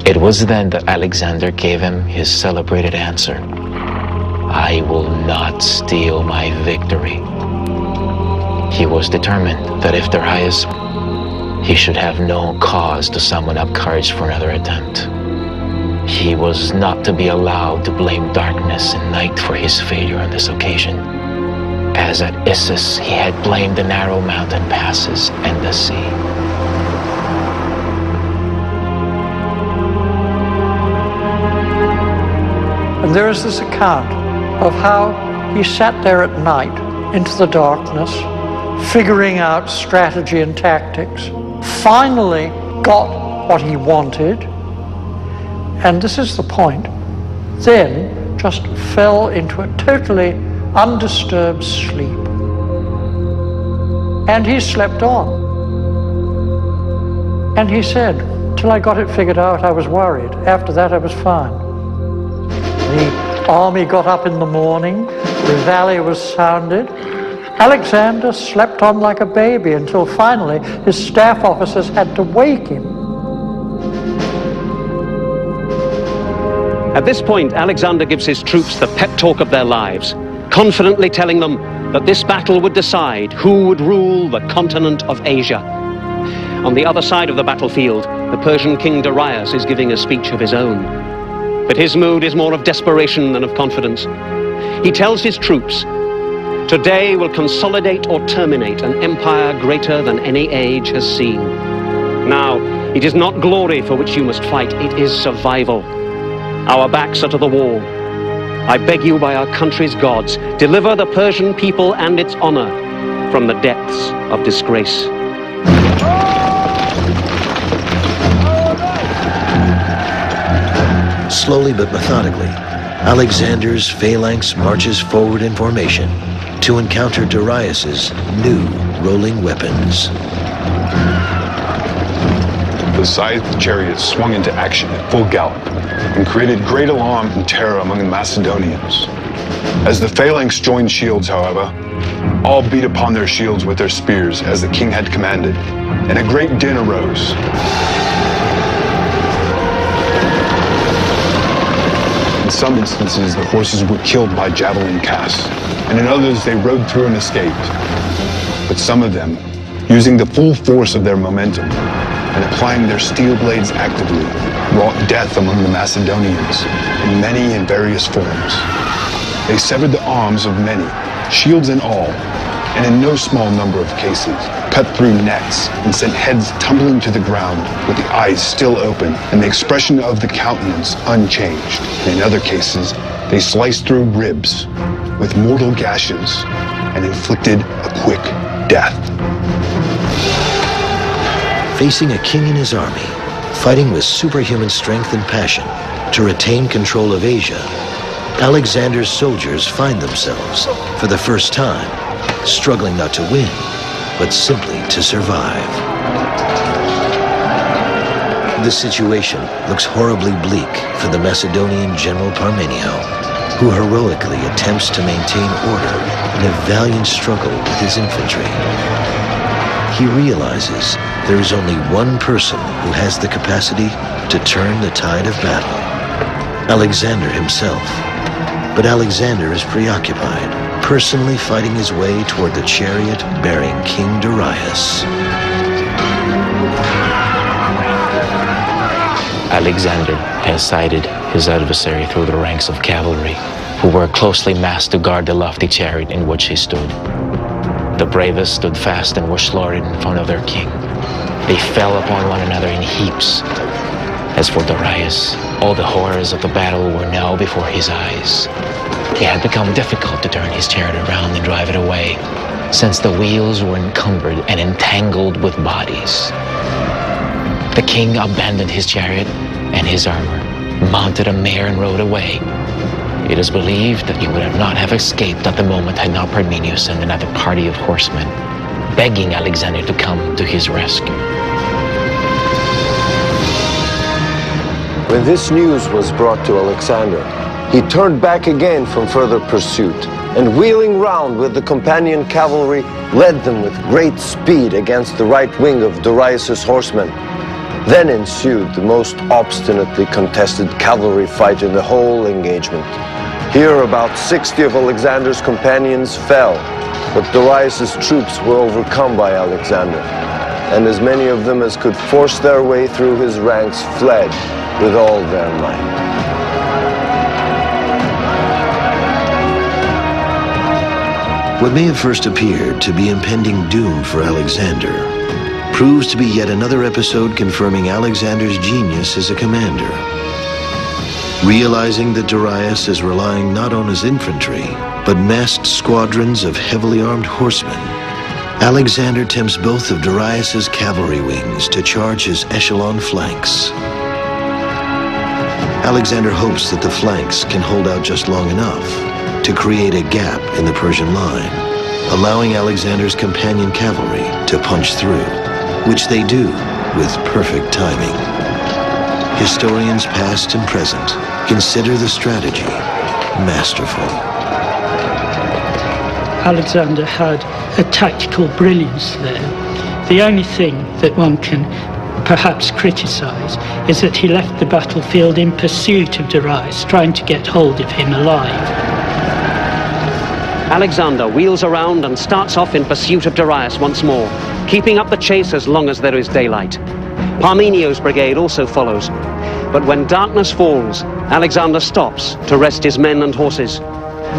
It was then that Alexander gave him his celebrated answer: "I will not steal my victory." He was determined that if Darius, he should have no cause to summon up courage for another attempt. He was not to be allowed to blame darkness and night for his failure on this occasion, as at Issus he had blamed the narrow mountain passes and the sea. And there is this account of how he sat there at night into the darkness, figuring out strategy and tactics, finally got what he wanted, and this is the point, then just fell into a totally undisturbed sleep. And he slept on. And he said, till I got it figured out, I was worried. After that, I was fine. The army got up in the morning, the valley was sounded. Alexander slept on like a baby until finally his staff officers had to wake him. At this point, Alexander gives his troops the pep talk of their lives, confidently telling them that this battle would decide who would rule the continent of Asia. On the other side of the battlefield, the Persian king Darius is giving a speech of his own. But his mood is more of desperation than of confidence. He tells his troops, "Today will consolidate or terminate an empire greater than any age has seen. Now, it is not glory for which you must fight, it is survival. Our backs are to the wall. I beg you by our country's gods, deliver the Persian people and its honor. from the depths of disgrace. Slowly but methodically, Alexander's phalanx marches forward in formation to encounter Darius's new rolling weapons. The scythed chariots swung into action at full gallop and created great alarm and terror among the Macedonians. As the phalanx joined shields, however, all beat upon their shields with their spears as the king had commanded, and a great din arose. In some instances, the horses were killed by javelin casts, and in others they rode through and escaped. But some of them, using the full force of their momentum and applying their steel blades actively, wrought death among the Macedonians in many and various forms. They severed the arms of many, shields and all, and in no small number of cases, cut through necks and sent heads tumbling to the ground with the eyes still open and the expression of the countenance unchanged. And in other cases, they sliced through ribs with mortal gashes and inflicted a quick death. Facing a king and his army, fighting with superhuman strength and passion to retain control of Asia, Alexander's soldiers find themselves, for the first time, struggling not to win, but simply to survive. The situation looks horribly bleak for the Macedonian general Parmenio, who heroically attempts to maintain order in a valiant struggle with his infantry. He realizes there is only one person who has the capacity to turn the tide of battle, Alexander himself. But Alexander is preoccupied, personally fighting his way toward the chariot bearing King Darius. Alexander has sighted his adversary through the ranks of cavalry, who were closely massed to guard the lofty chariot in which he stood. The bravest stood fast and were slaughtered in front of their king. They fell upon one another in heaps. As for Darius, all the horrors of the battle were now before his eyes. It had become difficult to turn his chariot around and drive it away, since the wheels were encumbered and entangled with bodies. The king abandoned his chariot and his armor, mounted a mare and rode away. It is believed that he would not have escaped at the moment had not Parmenio sent another party of horsemen, begging Alexander to come to his rescue. When this news was brought to Alexander, he turned back again from further pursuit, and wheeling round with the companion cavalry, led them with great speed against the right wing of Darius's horsemen. Then ensued the most obstinately contested cavalry fight in the whole engagement. Here about 60 of Alexander's companions fell, but Darius's troops were overcome by Alexander, and as many of them as could force their way through his ranks fled with all their might. What may have first appeared to be impending doom for Alexander proves to be yet another episode confirming Alexander's genius as a commander. Realizing that Darius is relying not on his infantry, but massed squadrons of heavily armed horsemen, Alexander tempts both of Darius's cavalry wings to charge his echelon flanks. Alexander hopes that the flanks can hold out just long enough to create a gap in the Persian line, allowing Alexander's companion cavalry to punch through, which they do with perfect timing. Historians past and present consider the strategy masterful. Alexander had a tactical brilliance there. The only thing that one can perhaps criticize is that he left the battlefield in pursuit of Darius, trying to get hold of him alive. Alexander wheels around and starts off in pursuit of Darius once more, keeping up the chase as long as there is daylight. Parmenio's brigade also follows, but when darkness falls, Alexander stops to rest his men and horses.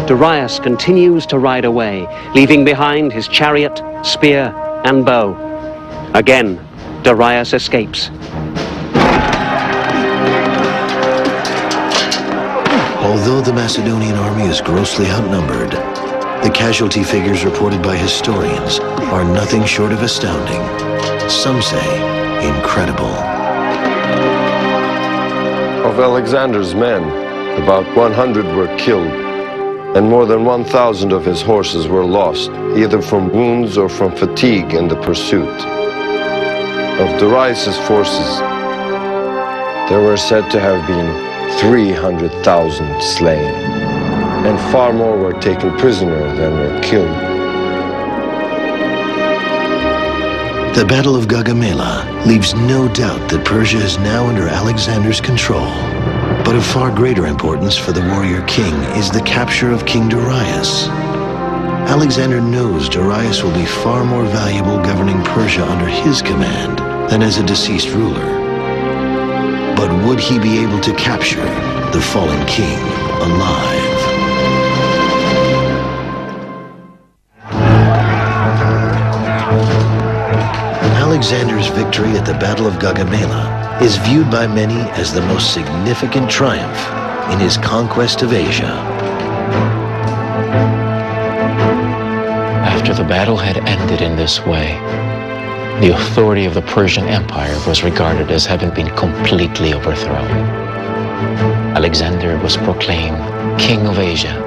Darius continues to ride away, leaving behind his chariot, spear, and bow. Again, Darius escapes. Although the Macedonian army is grossly outnumbered, The casualty figures reported by historians are nothing short of astounding. Some say incredible. Of Alexander's men, about 100 were killed, and more than 1,000 of his horses were lost, either from wounds or from fatigue in the pursuit. Of Darius' forces, there were said to have been 300,000 slain, and far more were taken prisoner than were killed. The Battle of Gaugamela leaves no doubt that Persia is now under Alexander's control. But of far greater importance for the warrior king is the capture of King Darius. Alexander knows Darius will be far more valuable governing Persia under his command than as a deceased ruler. But would he be able to capture the fallen king alive? Alexander's victory at the Battle of Gaugamela is viewed by many as the most significant triumph in his conquest of Asia. After the battle had ended in this way, the authority of the Persian Empire was regarded as having been completely overthrown. Alexander was proclaimed King of Asia,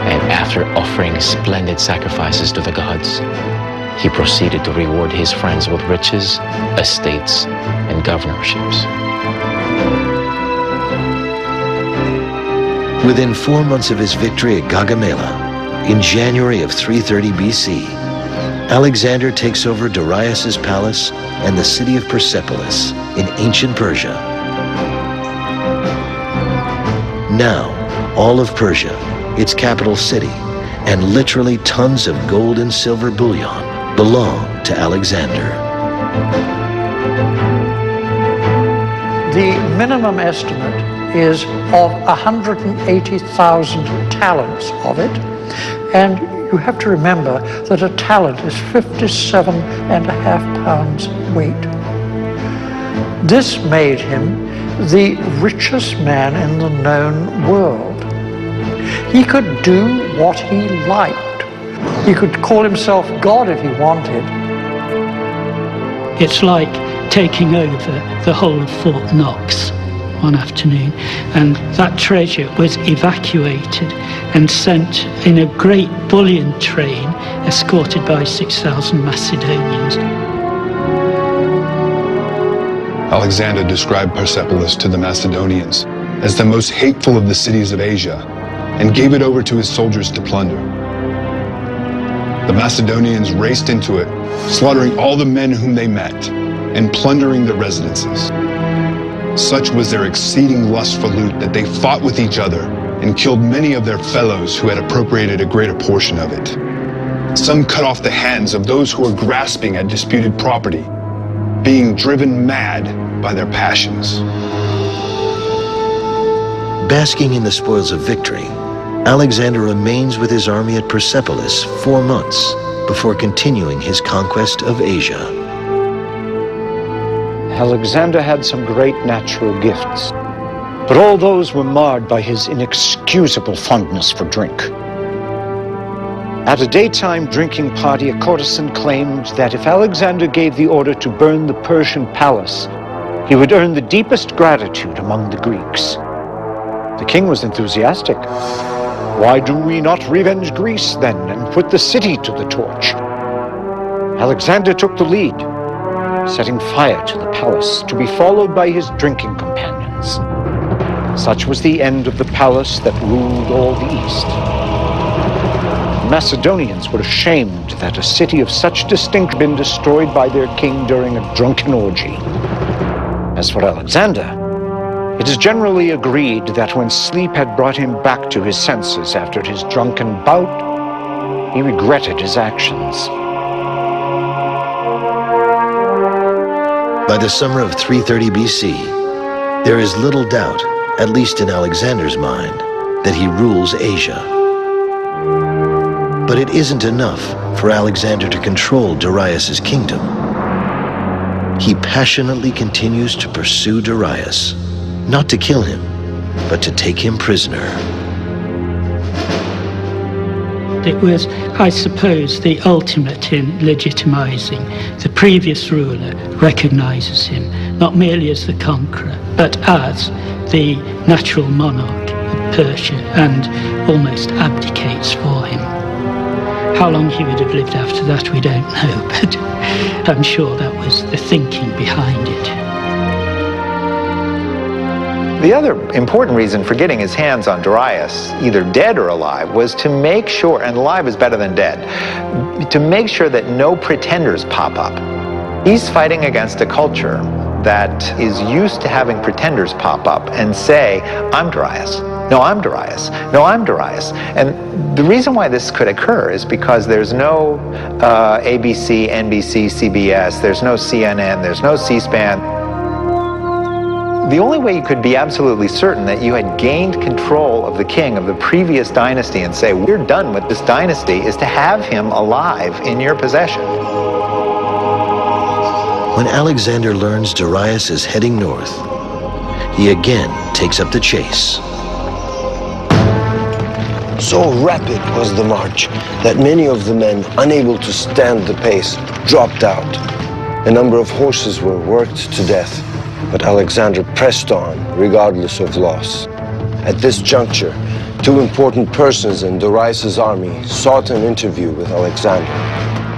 and after offering splendid sacrifices to the gods, he proceeded to reward his friends with riches, estates, and governorships. Within 4 months of his victory at Gaugamela, in January of 330 BC, Alexander takes over Darius's palace and the city of Persepolis in ancient Persia. Now, all of Persia, its capital city, and literally tons of gold and silver bullion belong to Alexander. The minimum estimate is of 180,000 talents of it, and you have to remember that a talent is 57.5 pounds weight. This made him the richest man in the known world. He could do what he liked. He could call himself God if he wanted. It's like taking over the whole of Fort Knox one afternoon, and that treasure was evacuated and sent in a great bullion train escorted by 6,000 Macedonians. Alexander described Persepolis to the Macedonians as the most hateful of the cities of Asia and gave it over to his soldiers to plunder. The Macedonians raced into it, slaughtering all the men whom they met and plundering the residences. Such was their exceeding lust for loot that they fought with each other and killed many of their fellows who had appropriated a greater portion of it. Some cut off the hands of those who were grasping at disputed property, being driven mad by their passions. Basking in the spoils of victory, Alexander remains with his army at Persepolis 4 months before continuing his conquest of Asia. Alexander had some great natural gifts, but all those were marred by his inexcusable fondness for drink. At a daytime drinking party, a courtesan claimed that if Alexander gave the order to burn the Persian palace, he would earn the deepest gratitude among the Greeks. The king was enthusiastic. "Why do we not revenge Greece, then, and put the city to the torch?" Alexander took the lead, setting fire to the palace, to be followed by his drinking companions. Such was the end of the palace that ruled all the East. The Macedonians were ashamed that a city of such distinction had been destroyed by their king during a drunken orgy. As for Alexander, it is generally agreed that when sleep had brought him back to his senses after his drunken bout, he regretted his actions. By the summer of 330 BC, there is little doubt, at least in Alexander's mind, that he rules Asia. But it isn't enough for Alexander to control Darius's kingdom. He passionately continues to pursue Darius, not to kill him, but to take him prisoner. it was, I suppose, the ultimate in legitimizing. The previous ruler recognizes him not merely as the conqueror, but as the natural monarch of Persia, and almost abdicates for him. How long he would have lived after that, we don't know, but I'm sure that was the thinking behind it. The other important reason for getting his hands on Darius, either dead or alive, was to make sure, and alive is better than dead, to make sure that no pretenders pop up. He's fighting against a culture that is used to having pretenders pop up and say, I'm Darius. No, I'm Darius. No, I'm Darius. And the reason why this could occur is because there's no ABC, NBC, CBS, there's no CNN, there's no C-SPAN. The only way you could be absolutely certain that you had gained control of the king of the previous dynasty and say, we're done with this dynasty, is to have him alive in your possession. When Alexander learns Darius is heading north, he again takes up the chase. So rapid was the march that many of the men, unable to stand the pace, dropped out. A number of horses were worked to death, but Alexander pressed on, regardless of loss. At this juncture, two important persons in Darius' army sought an interview with Alexander.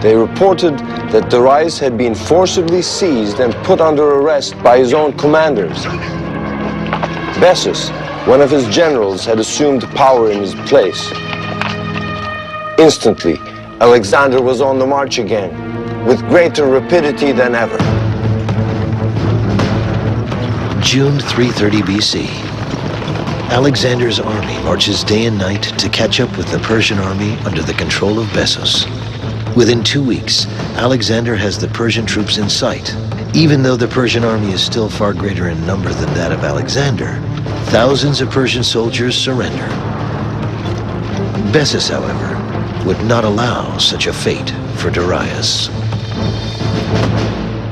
They reported that Darius had been forcibly seized and put under arrest by his own commanders. Bessus, one of his generals, had assumed power in his place. Instantly, Alexander was on the march again, with greater rapidity than ever. June 330 BC. Alexander's army marches day and night to catch up with the Persian army under the control of Bessus. Within 2 weeks, Alexander has the Persian troops in sight. Even though the Persian army is still far greater in number than that of Alexander, thousands of Persian soldiers surrender. Bessus, however, would not allow such a fate for Darius.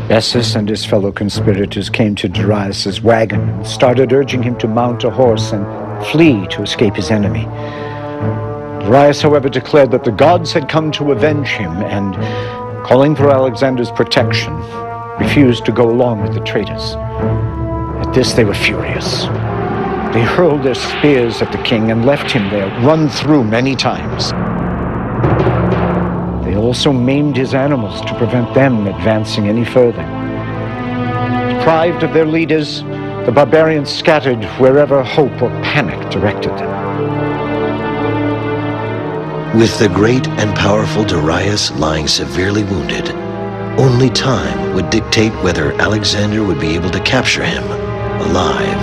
Bessus and his fellow conspirators came to Darius' wagon and started urging him to mount a horse and flee to escape his enemy. Darius, however, declared that the gods had come to avenge him and, calling for Alexander's protection, refused to go along with the traitors. At this, they were furious. They hurled their spears at the king and left him there, run through many times. They also maimed his animals to prevent them advancing any further. Deprived of their leaders, the barbarians scattered wherever hope or panic directed them. With the great and powerful Darius lying severely wounded, only time would dictate whether Alexander would be able to capture him alive.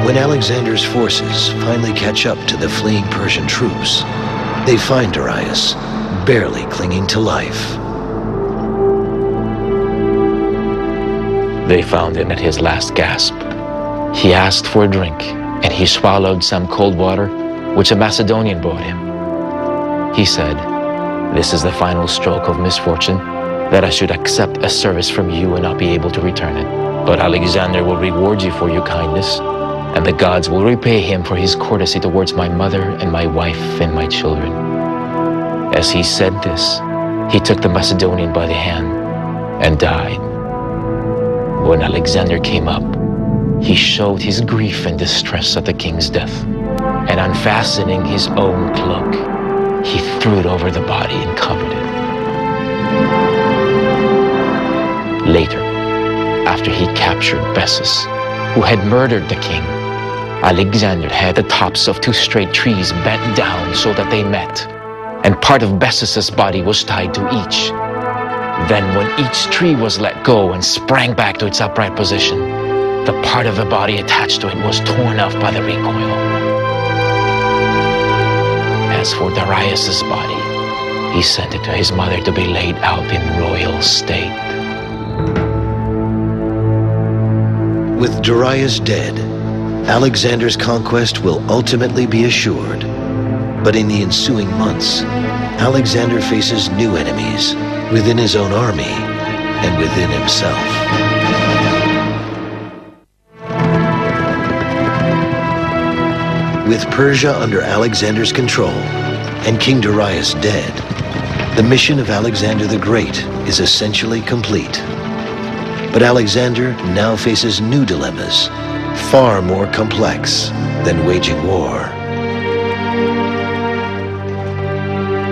When Alexander's forces finally catch up to the fleeing Persian troops, they find Darius barely clinging to life. They found him at his last gasp. He asked for a drink, and he swallowed some cold water, which a Macedonian brought him. He said, "This is the final stroke of misfortune, that I should accept a service from you and not be able to return it. But Alexander will reward you for your kindness, and the gods will repay him for his courtesy towards my mother and my wife and my children." As he said this, he took the Macedonian by the hand and died. When Alexander came up, he showed his grief and distress at the king's death, and unfastening his own cloak, he threw it over the body and covered it. Later, after he captured Bessus, who had murdered the king, Alexander had the tops of two straight trees bent down so that they met, and part of Bessus's body was tied to each. Then when each tree was let go and sprang back to its upright position, the part of the body attached to it was torn off by the recoil. As for Darius's body, he sent it to his mother to be laid out in royal state. With Darius dead, Alexander's conquest will ultimately be assured. But in the ensuing months, Alexander faces new enemies within his own army and within himself. With Persia under Alexander's control and King Darius dead, the mission of Alexander the Great is essentially complete. But Alexander now faces new dilemmas, far more complex than waging war.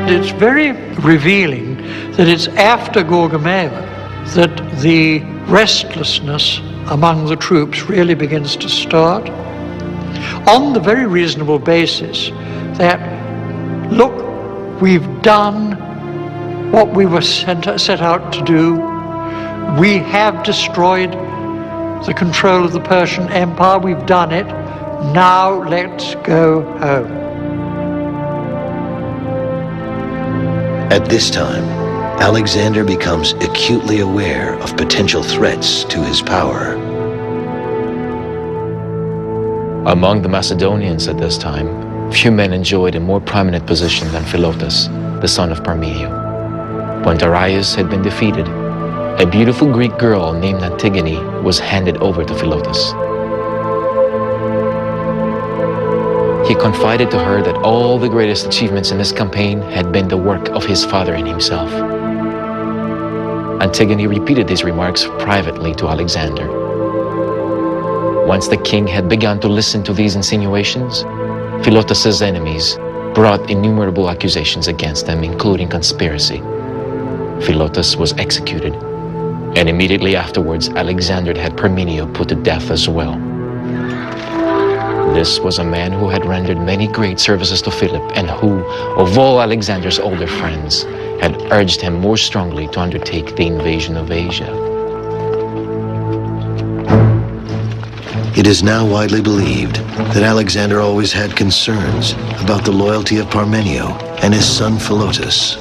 It's very revealing that it's after Gaugamela that the restlessness among the troops really begins to start, on the very reasonable basis that, look, we've done what we were set out to do. We have destroyed the control of the Persian Empire. We've done it. Now let's go home. At this time, Alexander becomes acutely aware of potential threats to his power. Among the Macedonians at this time, few men enjoyed a more prominent position than Philotas, the son of Parmenio. When Darius had been defeated, a beautiful Greek girl named Antigone was handed over to Philotas. He confided to her that all the greatest achievements in this campaign had been the work of his father and himself. Antigone repeated these remarks privately to Alexander. Once the king had begun to listen to these insinuations, Philotas's enemies brought innumerable accusations against them, including conspiracy. Philotas was executed, and immediately afterwards, Alexander had Parmenio put to death as well. This was a man who had rendered many great services to Philip and who, of all Alexander's older friends, had urged him more strongly to undertake the invasion of Asia. It is now widely believed that Alexander always had concerns about the loyalty of Parmenio and his son Philotas.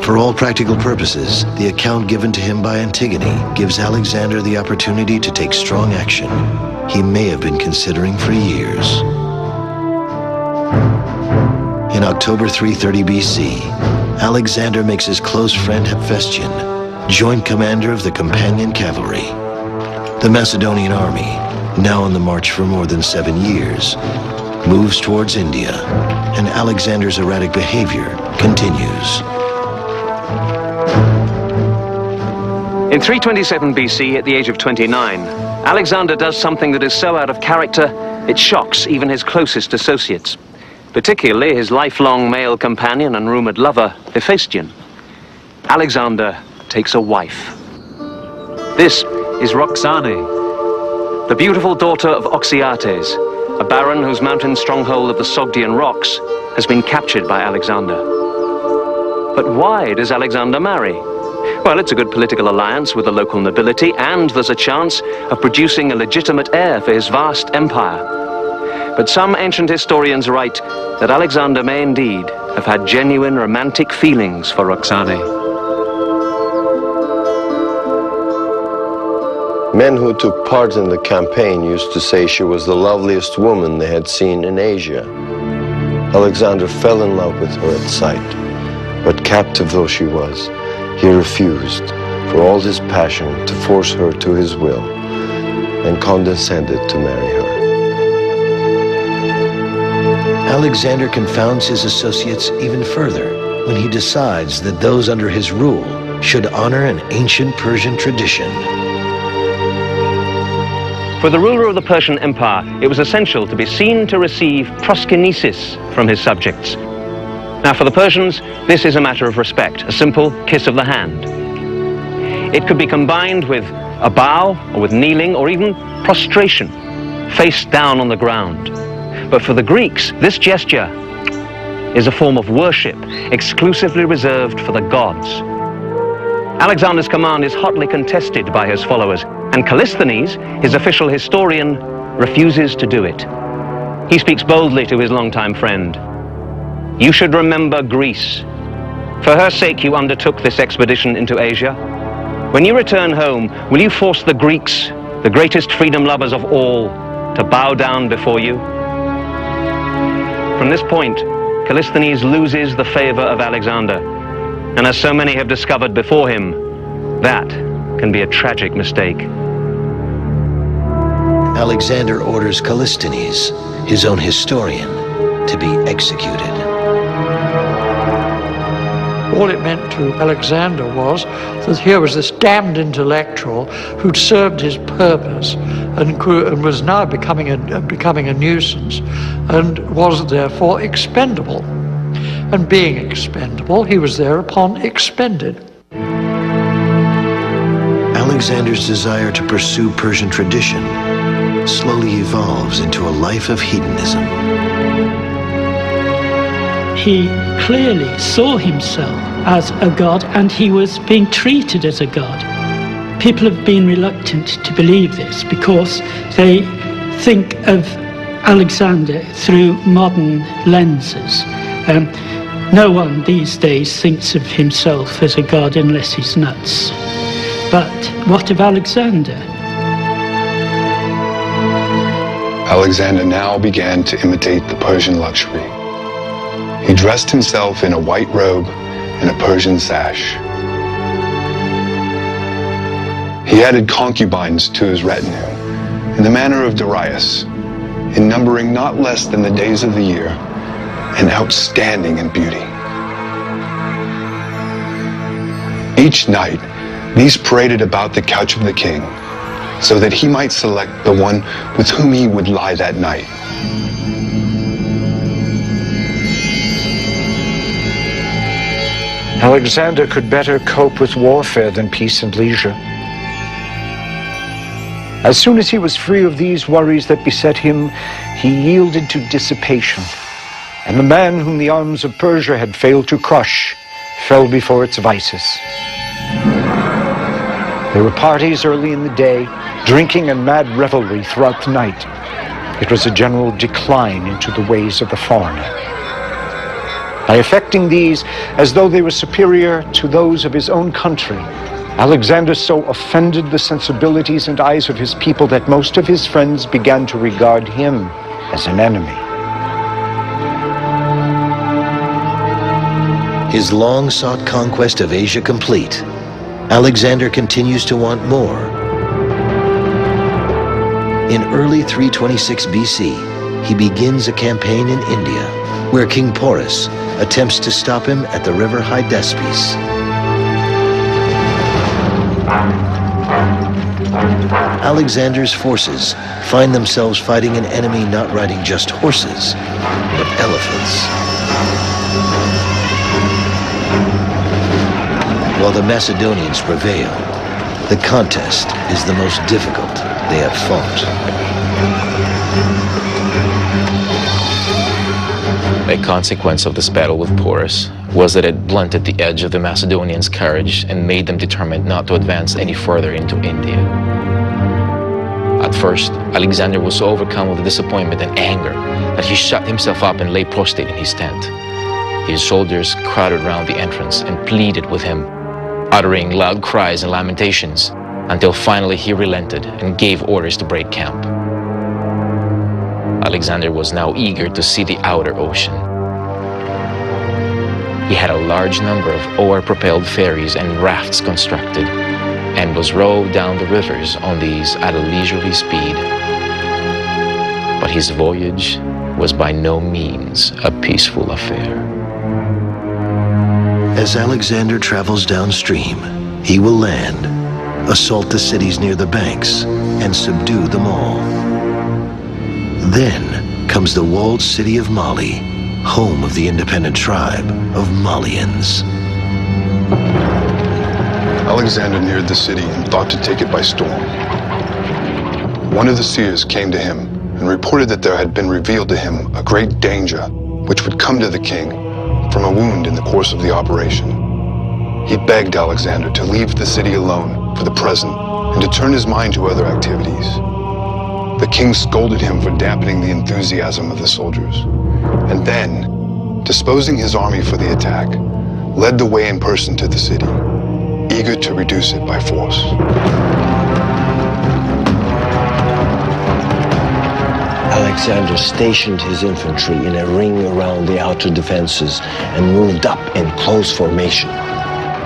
For all practical purposes, the account given to him by Antigone gives Alexander the opportunity to take strong action he may have been considering for years. In October 330 BC, Alexander makes his close friend Hephaestion joint commander of the Companion Cavalry. The Macedonian army, now on the march for more than 7 years, moves towards India, and Alexander's erratic behavior continues. In 327 BC, at the age of 29, Alexander does something that is so out of character, it shocks even his closest associates, particularly his lifelong male companion and rumored lover, Hephaestion. Alexander takes a wife. This is Roxane, the beautiful daughter of Oxyates, a baron whose mountain stronghold of the Sogdian rocks has been captured by Alexander. But why does Alexander marry? Well, it's a good political alliance with the local nobility, and there's a chance of producing a legitimate heir for his vast empire. But some ancient historians write that Alexander may indeed have had genuine romantic feelings for Roxane. Men who took part in the campaign used to say she was the loveliest woman they had seen in Asia. Alexander fell in love with her at sight, but captive though she was, he refused, for all his passion, to force her to his will, and condescended to marry her. Alexander confounds his associates even further when he decides that those under his rule should honor an ancient Persian tradition. For the ruler of the Persian Empire, it was essential to be seen to receive proskynesis from his subjects. Now, for the Persians, this is a matter of respect, a simple kiss of the hand. It could be combined with a bow, or with kneeling, or even prostration, face down on the ground. But for the Greeks, this gesture is a form of worship exclusively reserved for the gods. Alexander's command is hotly contested by his followers, and Callisthenes, his official historian, refuses to do it. He speaks boldly to his longtime friend. You should remember Greece. For her sake you undertook this expedition into Asia. When you return home, will you force the Greeks, the greatest freedom lovers of all, to bow down before you? From this point, Callisthenes loses the favor of Alexander. And as so many have discovered before him, that can be a tragic mistake. Alexander orders Callisthenes, his own historian, to be executed. All it meant to Alexander was that here was this damned intellectual who'd served his purpose and was now becoming a nuisance and was therefore expendable. And being expendable, he was thereupon expended. Alexander's desire to pursue Persian tradition slowly evolves into a life of hedonism. He clearly saw himself as a god, and he was being treated as a god. People have been reluctant to believe this because they think of Alexander through modern lenses. No one these days thinks of himself as a god unless he's nuts. But what of Alexander? Alexander now began to imitate the Persian luxury. He dressed himself in a white robe and a Persian sash. He added concubines to his retinue in the manner of Darius, in numbering not less than the days of the year and outstanding in beauty. Each night, these paraded about the couch of the king so that he might select the one with whom he would lie that night. Alexander could better cope with warfare than peace and leisure. As soon as he was free of these worries that beset him, he yielded to dissipation, and the man whom the arms of Persia had failed to crush fell before its vices. There were parties early in the day, drinking and mad revelry throughout the night. It was a general decline into the ways of the foreigner. By affecting these as though they were superior to those of his own country, Alexander so offended the sensibilities and eyes of his people that most of his friends began to regard him as an enemy. His long-sought conquest of Asia complete, Alexander continues to want more. In early 326 BC, he begins a campaign in India, where King Porus attempts to stop him at the river Hydaspes. Alexander's forces find themselves fighting an enemy not riding just horses, but elephants. While the Macedonians prevail, the contest is the most difficult they have fought. A consequence of this battle with Porus was that it blunted the edge of the Macedonians' courage and made them determined not to advance any further into India. At first, Alexander was so overcome with disappointment and anger that he shut himself up and lay prostrate in his tent. His soldiers crowded round the entrance and pleaded with him, uttering loud cries and lamentations, until finally he relented and gave orders to break camp. Alexander was now eager to see the outer ocean. He had a large number of oar-propelled ferries and rafts constructed, and was rowed down the rivers on these at a leisurely speed. But his voyage was by no means a peaceful affair. As Alexander travels downstream, he will land, assault the cities near the banks, and subdue them all. Then comes the walled city of Mali, home of the independent tribe of Malians. Alexander neared the city and thought to take it by storm. One of the seers came to him and reported that there had been revealed to him a great danger which would come to the king from a wound in the course of the operation. He begged Alexander to leave the city alone for the present and to turn his mind to other activities. The king scolded him for dampening the enthusiasm of the soldiers, and then, disposing his army for the attack, led the way in person to the city, eager to reduce it by force. Alexander stationed his infantry in a ring around the outer defenses and moved up in close formation.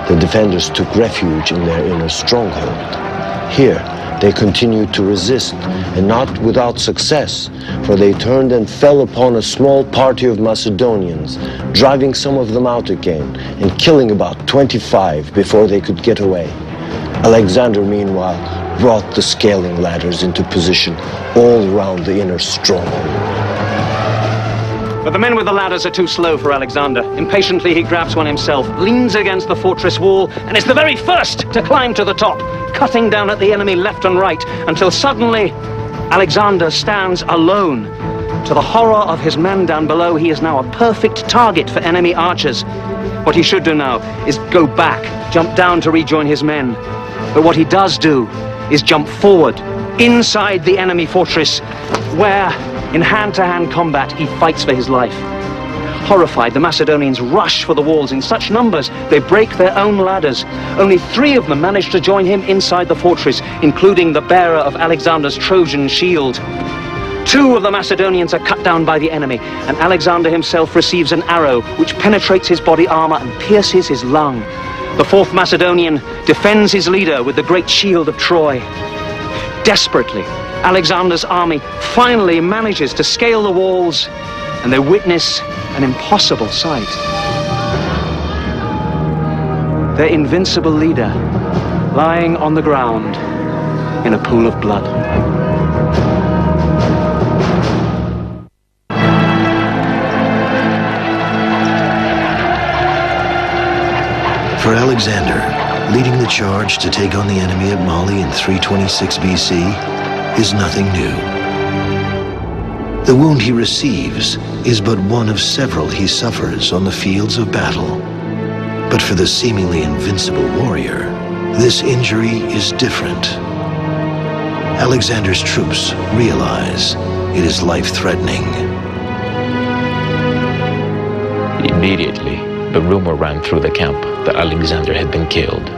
The defenders took refuge in their inner stronghold. Here, They continued to resist, and not without success, for they turned and fell upon a small party of Macedonians, driving some of them out again, and killing about 25 before they could get away. Alexander, meanwhile, brought the scaling ladders into position all around the inner stronghold. But the men with the ladders are too slow for Alexander. Impatiently, he grabs one himself, leans against the fortress wall, and is the very first to climb to the top, cutting down at the enemy left and right, until suddenly Alexander stands alone. To the horror of his men down below, he is now a perfect target for enemy archers. What he should do now is go back, jump down to rejoin his men. But what he does do is jump forward, inside the enemy fortress, where, in hand-to-hand combat, he fights for his life. Horrified, the Macedonians rush for the walls in such numbers they break their own ladders. Only 3 of them manage to join him inside the fortress, including the bearer of Alexander's Trojan shield. 2 of the Macedonians are cut down by the enemy, and Alexander himself receives an arrow which penetrates his body armor and pierces his lung. The 4th Macedonian defends his leader with the great shield of Troy. Desperately, Alexander's army finally manages to scale the walls, and they witness an impossible sight. Their invincible leader lying on the ground in a pool of blood. For Alexander, leading the charge to take on the enemy at Mali in 326 BC is nothing new. The wound he receives is but one of several he suffers on the fields of battle. But for the seemingly invincible warrior, this injury is different. Alexander's troops realize it is life-threatening. Immediately, the rumor ran through the camp that Alexander had been killed.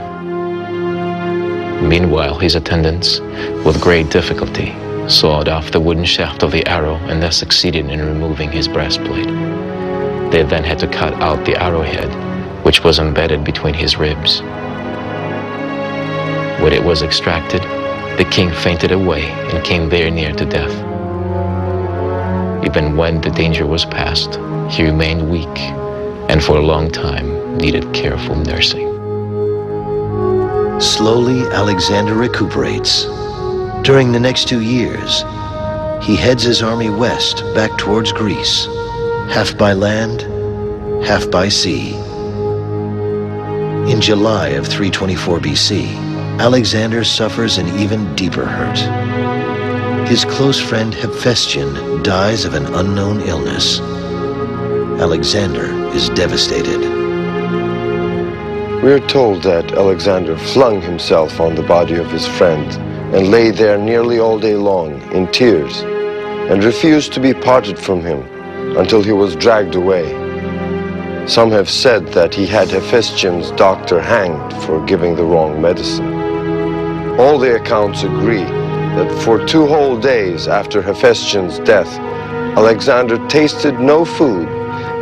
Meanwhile, his attendants, with great difficulty, sawed off the wooden shaft of the arrow and thus succeeded in removing his breastplate. They then had to cut out the arrowhead, which was embedded between his ribs. When it was extracted, the king fainted away and came very near to death. Even when the danger was past, he remained weak and for a long time needed careful nursing. Slowly, Alexander recuperates. During the next 2 years, he heads his army west back towards Greece, half by land, half by sea. In July of 324 BC, Alexander suffers an even deeper hurt. His close friend Hephaestion dies of an unknown illness. Alexander is devastated. We are told that Alexander flung himself on the body of his friend and lay there nearly all day long in tears and refused to be parted from him until he was dragged away. Some have said that he had Hephaestion's doctor hanged for giving the wrong medicine. All the accounts agree that for 2 whole days after Hephaestion's death, Alexander tasted no food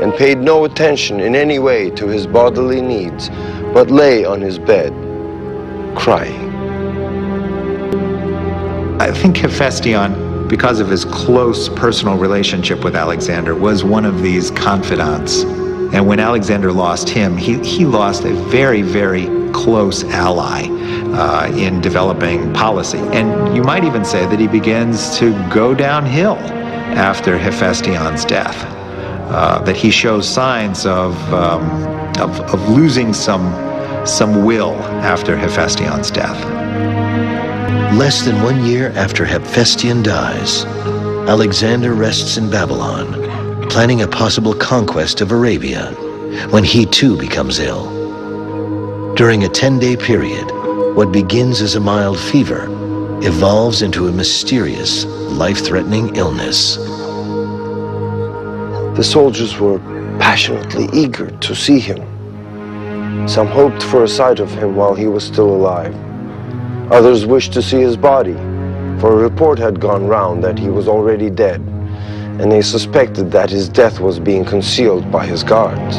and paid no attention in any way to his bodily needs, but lay on his bed, crying. I think Hephaestion, because of his close personal relationship with Alexander, was one of these confidants. And when Alexander lost him, he lost a very, very close ally in developing policy. And you might even say that he begins to go downhill after Hephaestion's death. That he shows signs of losing some will after Hephaestion's death. Less than 1 year after Hephaestion dies, Alexander rests in Babylon, planning a possible conquest of Arabia, when he too becomes ill. During a 10-day period, what begins as a mild fever evolves into a mysterious, life-threatening illness. The soldiers were passionately eager to see him. Some hoped for a sight of him while he was still alive. Others wished to see his body, for a report had gone round that he was already dead, and they suspected that his death was being concealed by his guards.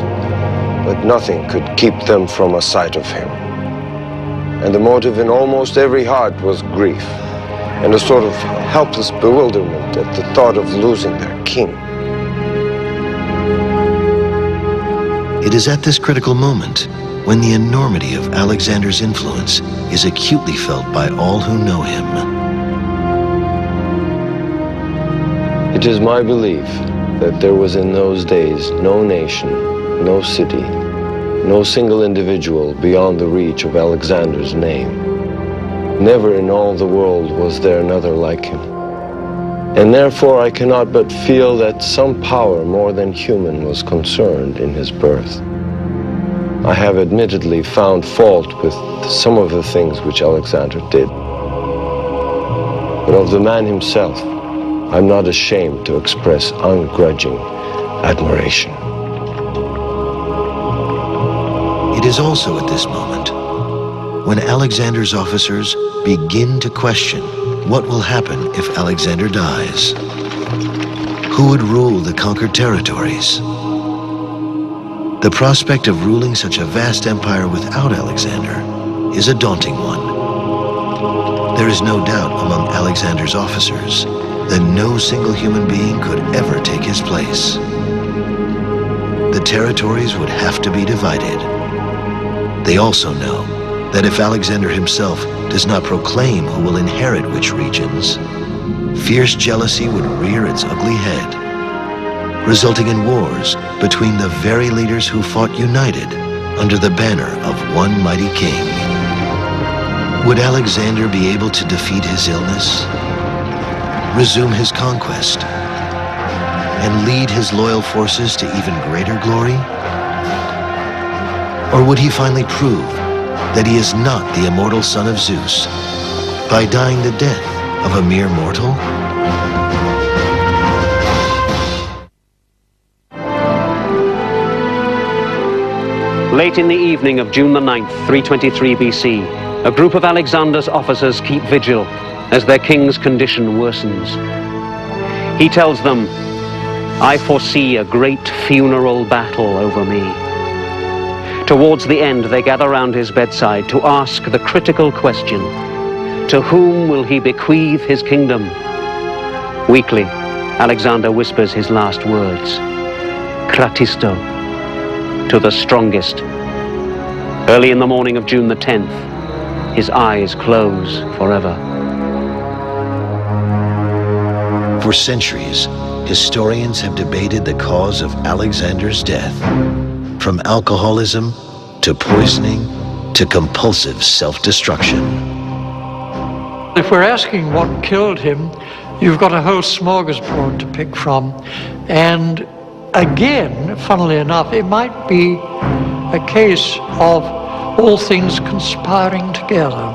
But nothing could keep them from a sight of him. And the motive in almost every heart was grief. and a sort of helpless bewilderment at the thought of losing their king. It is at this critical moment when the enormity of Alexander's influence is acutely felt by all who know him. It is my belief that there was in those days no nation, no city, no single individual beyond the reach of Alexander's name. Never in all the world was there another like him. And therefore I cannot but feel that some power more than human was concerned in his birth. I have admittedly found fault with some of the things which Alexander did. But of the man himself, I'm not ashamed to express ungrudging admiration. It is also at this moment when Alexander's officers begin to question what will happen if Alexander dies. Who would rule the conquered territories? The prospect of ruling such a vast empire without Alexander is a daunting one. There is no doubt among Alexander's officers that no single human being could ever take his place. The territories would have to be divided. They also know that if Alexander himself does not proclaim who will inherit which regions, fierce jealousy would rear its ugly head, resulting in wars between the very leaders who fought united under the banner of one mighty king. Would Alexander be able to defeat his illness, resume his conquest, and lead his loyal forces to even greater glory? Or would he finally prove that he is not the immortal son of Zeus by dying the death of a mere mortal? Late in the evening of June the 9th, 323 BC, a group of Alexander's officers keep vigil as their king's condition worsens. He tells them, "I foresee a great funeral battle over me." Towards the end, they gather round his bedside to ask the critical question, to whom will he bequeath his kingdom? Weakly, Alexander whispers his last words, "Kratisto," to the strongest. Early in the morning of June the 10th, his eyes close forever. For centuries, historians have debated the cause of Alexander's death, from alcoholism to poisoning to compulsive self-destruction. If we're asking what killed him, you've got a whole smorgasbord to pick from. And again, funnily enough, it might be a case of all things conspiring together.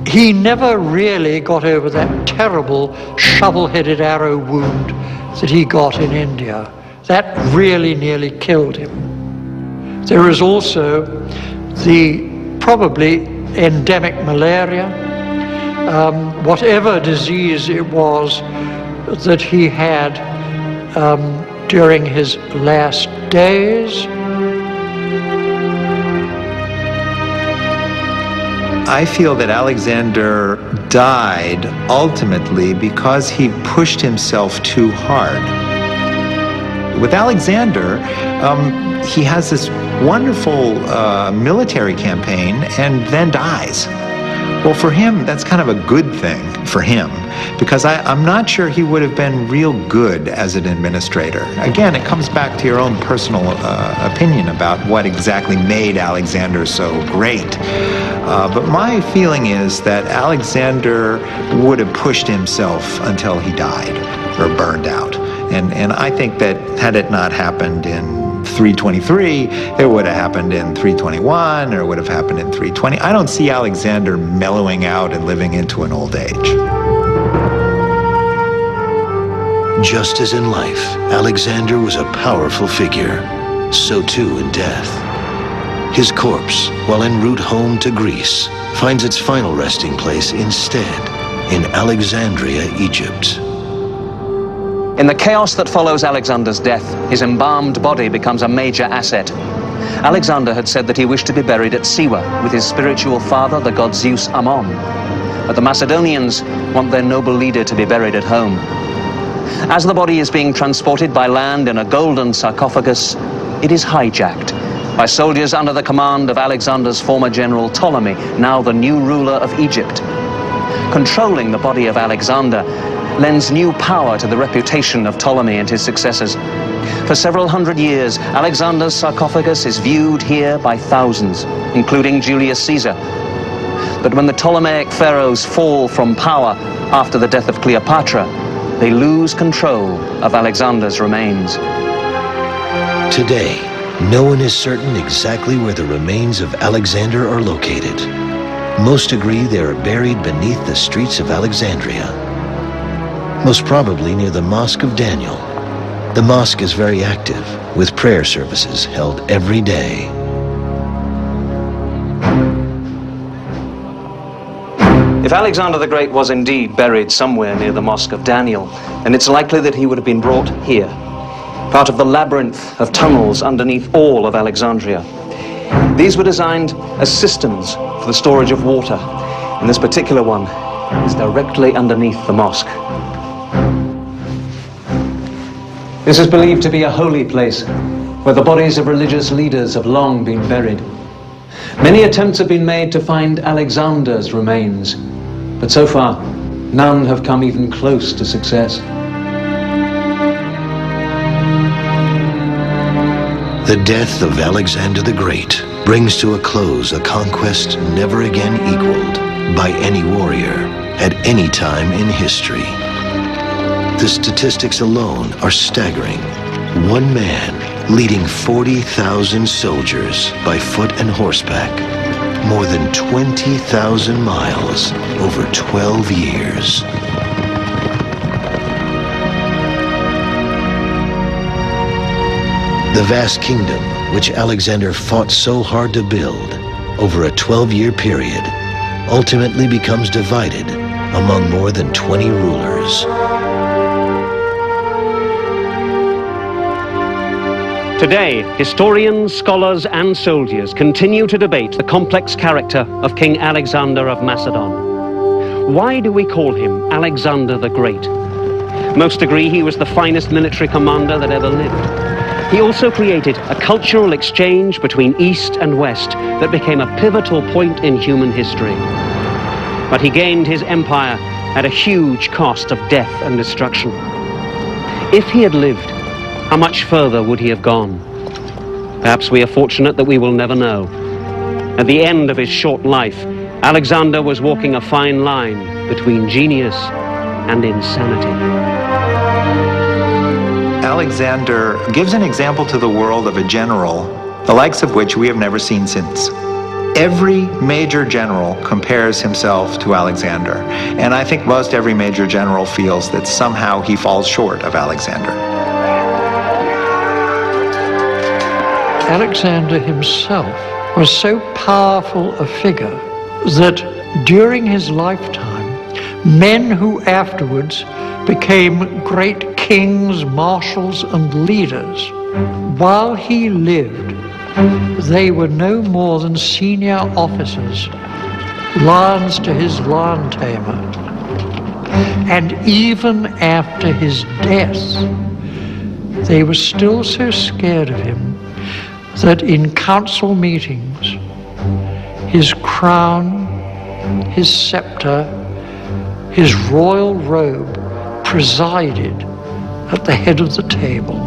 He never really got over that terrible shovel-headed arrow wound that he got in India. That really nearly killed him. There is also the probably endemic malaria, whatever disease it was that he had during his last days. I feel that Alexander died ultimately because he pushed himself too hard. With Alexander, he has this wonderful military campaign and then dies. Well, for him, that's kind of a good thing for him, because I'm not sure he would have been real good as an administrator. Again, it comes back to your own personal opinion about what exactly made Alexander so great. But my feeling is that Alexander would have pushed himself until he died or burned out. And I think that had it not happened in 323, it would have happened in 321, or it would have happened in 320. I don't see Alexander mellowing out and living into an old age. Just as in life, Alexander was a powerful figure, so too in death. His corpse, while en route home to Greece, finds its final resting place instead in Alexandria, Egypt. In the chaos that follows Alexander's death, his embalmed body becomes a major asset. Alexander had said that he wished to be buried at Siwa with his spiritual father, the god Zeus Ammon. but the Macedonians want their noble leader to be buried at home. As the body is being transported by land in a golden sarcophagus, it is hijacked by soldiers under the command of Alexander's former general Ptolemy, now the new ruler of Egypt. Controlling the body of Alexander lends new power to the reputation of Ptolemy and his successors. For several hundred years, Alexander's sarcophagus is viewed here by thousands, including Julius Caesar. But when the Ptolemaic pharaohs fall from power after the death of Cleopatra, they lose control of Alexander's remains. Today, no one is certain exactly where the remains of Alexander are located. Most agree they are buried beneath the streets of Alexandria, most probably near the Mosque of Daniel. The mosque is very active, with prayer services held every day. If Alexander the Great was indeed buried somewhere near the Mosque of Daniel, then it's likely that he would have been brought here, part of the labyrinth of tunnels underneath all of Alexandria. These were designed as cisterns for the storage of water, and this particular one is directly underneath the mosque. This is believed to be a holy place where the bodies of religious leaders have long been buried. Many attempts have been made to find Alexander's remains, but so far, none have come even close to success. The death of Alexander the Great brings to a close a conquest never again equaled by any warrior at any time in history. The statistics alone are staggering. One man leading 40,000 soldiers by foot and horseback, more than 20,000 miles over 12 years. The vast kingdom which Alexander fought so hard to build over a 12-year period ultimately becomes divided among more than 20 rulers. Today, historians, scholars, and soldiers continue to debate the complex character of King Alexander of Macedon. Why do we call him Alexander the Great? Most agree he was the finest military commander that ever lived. He also created a cultural exchange between East and West that became a pivotal point in human history. But he gained his empire at a huge cost of death and destruction. If he had lived, how much further would he have gone? Perhaps we are fortunate that we will never know. At the end of his short life, Alexander was walking a fine line between genius and insanity. Alexander gives an example to the world of a general, the likes of which we have never seen since. Every major general compares himself to Alexander, and I think most every major general feels that somehow he falls short of Alexander. Alexander himself was so powerful a figure that during his lifetime, men who afterwards became great kings, marshals, and leaders, while he lived, they were no more than senior officers, lions to his lion tamer. And even after his death, they were still so scared of him that in council meetings, his crown, his scepter, his royal robe presided at the head of the table.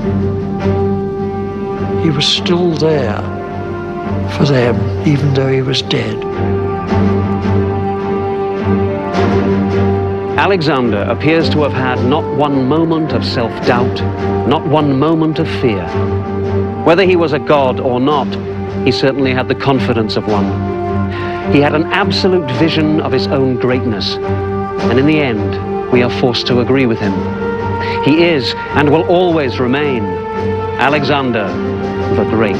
He was still there for them, even though he was dead. Alexander appears to have had not one moment of self-doubt, not one moment of fear. Whether he was a god or not, he certainly had the confidence of one. He had an absolute vision of his own greatness, and in the end, we are forced to agree with him. He is, and will always remain, Alexander the Great.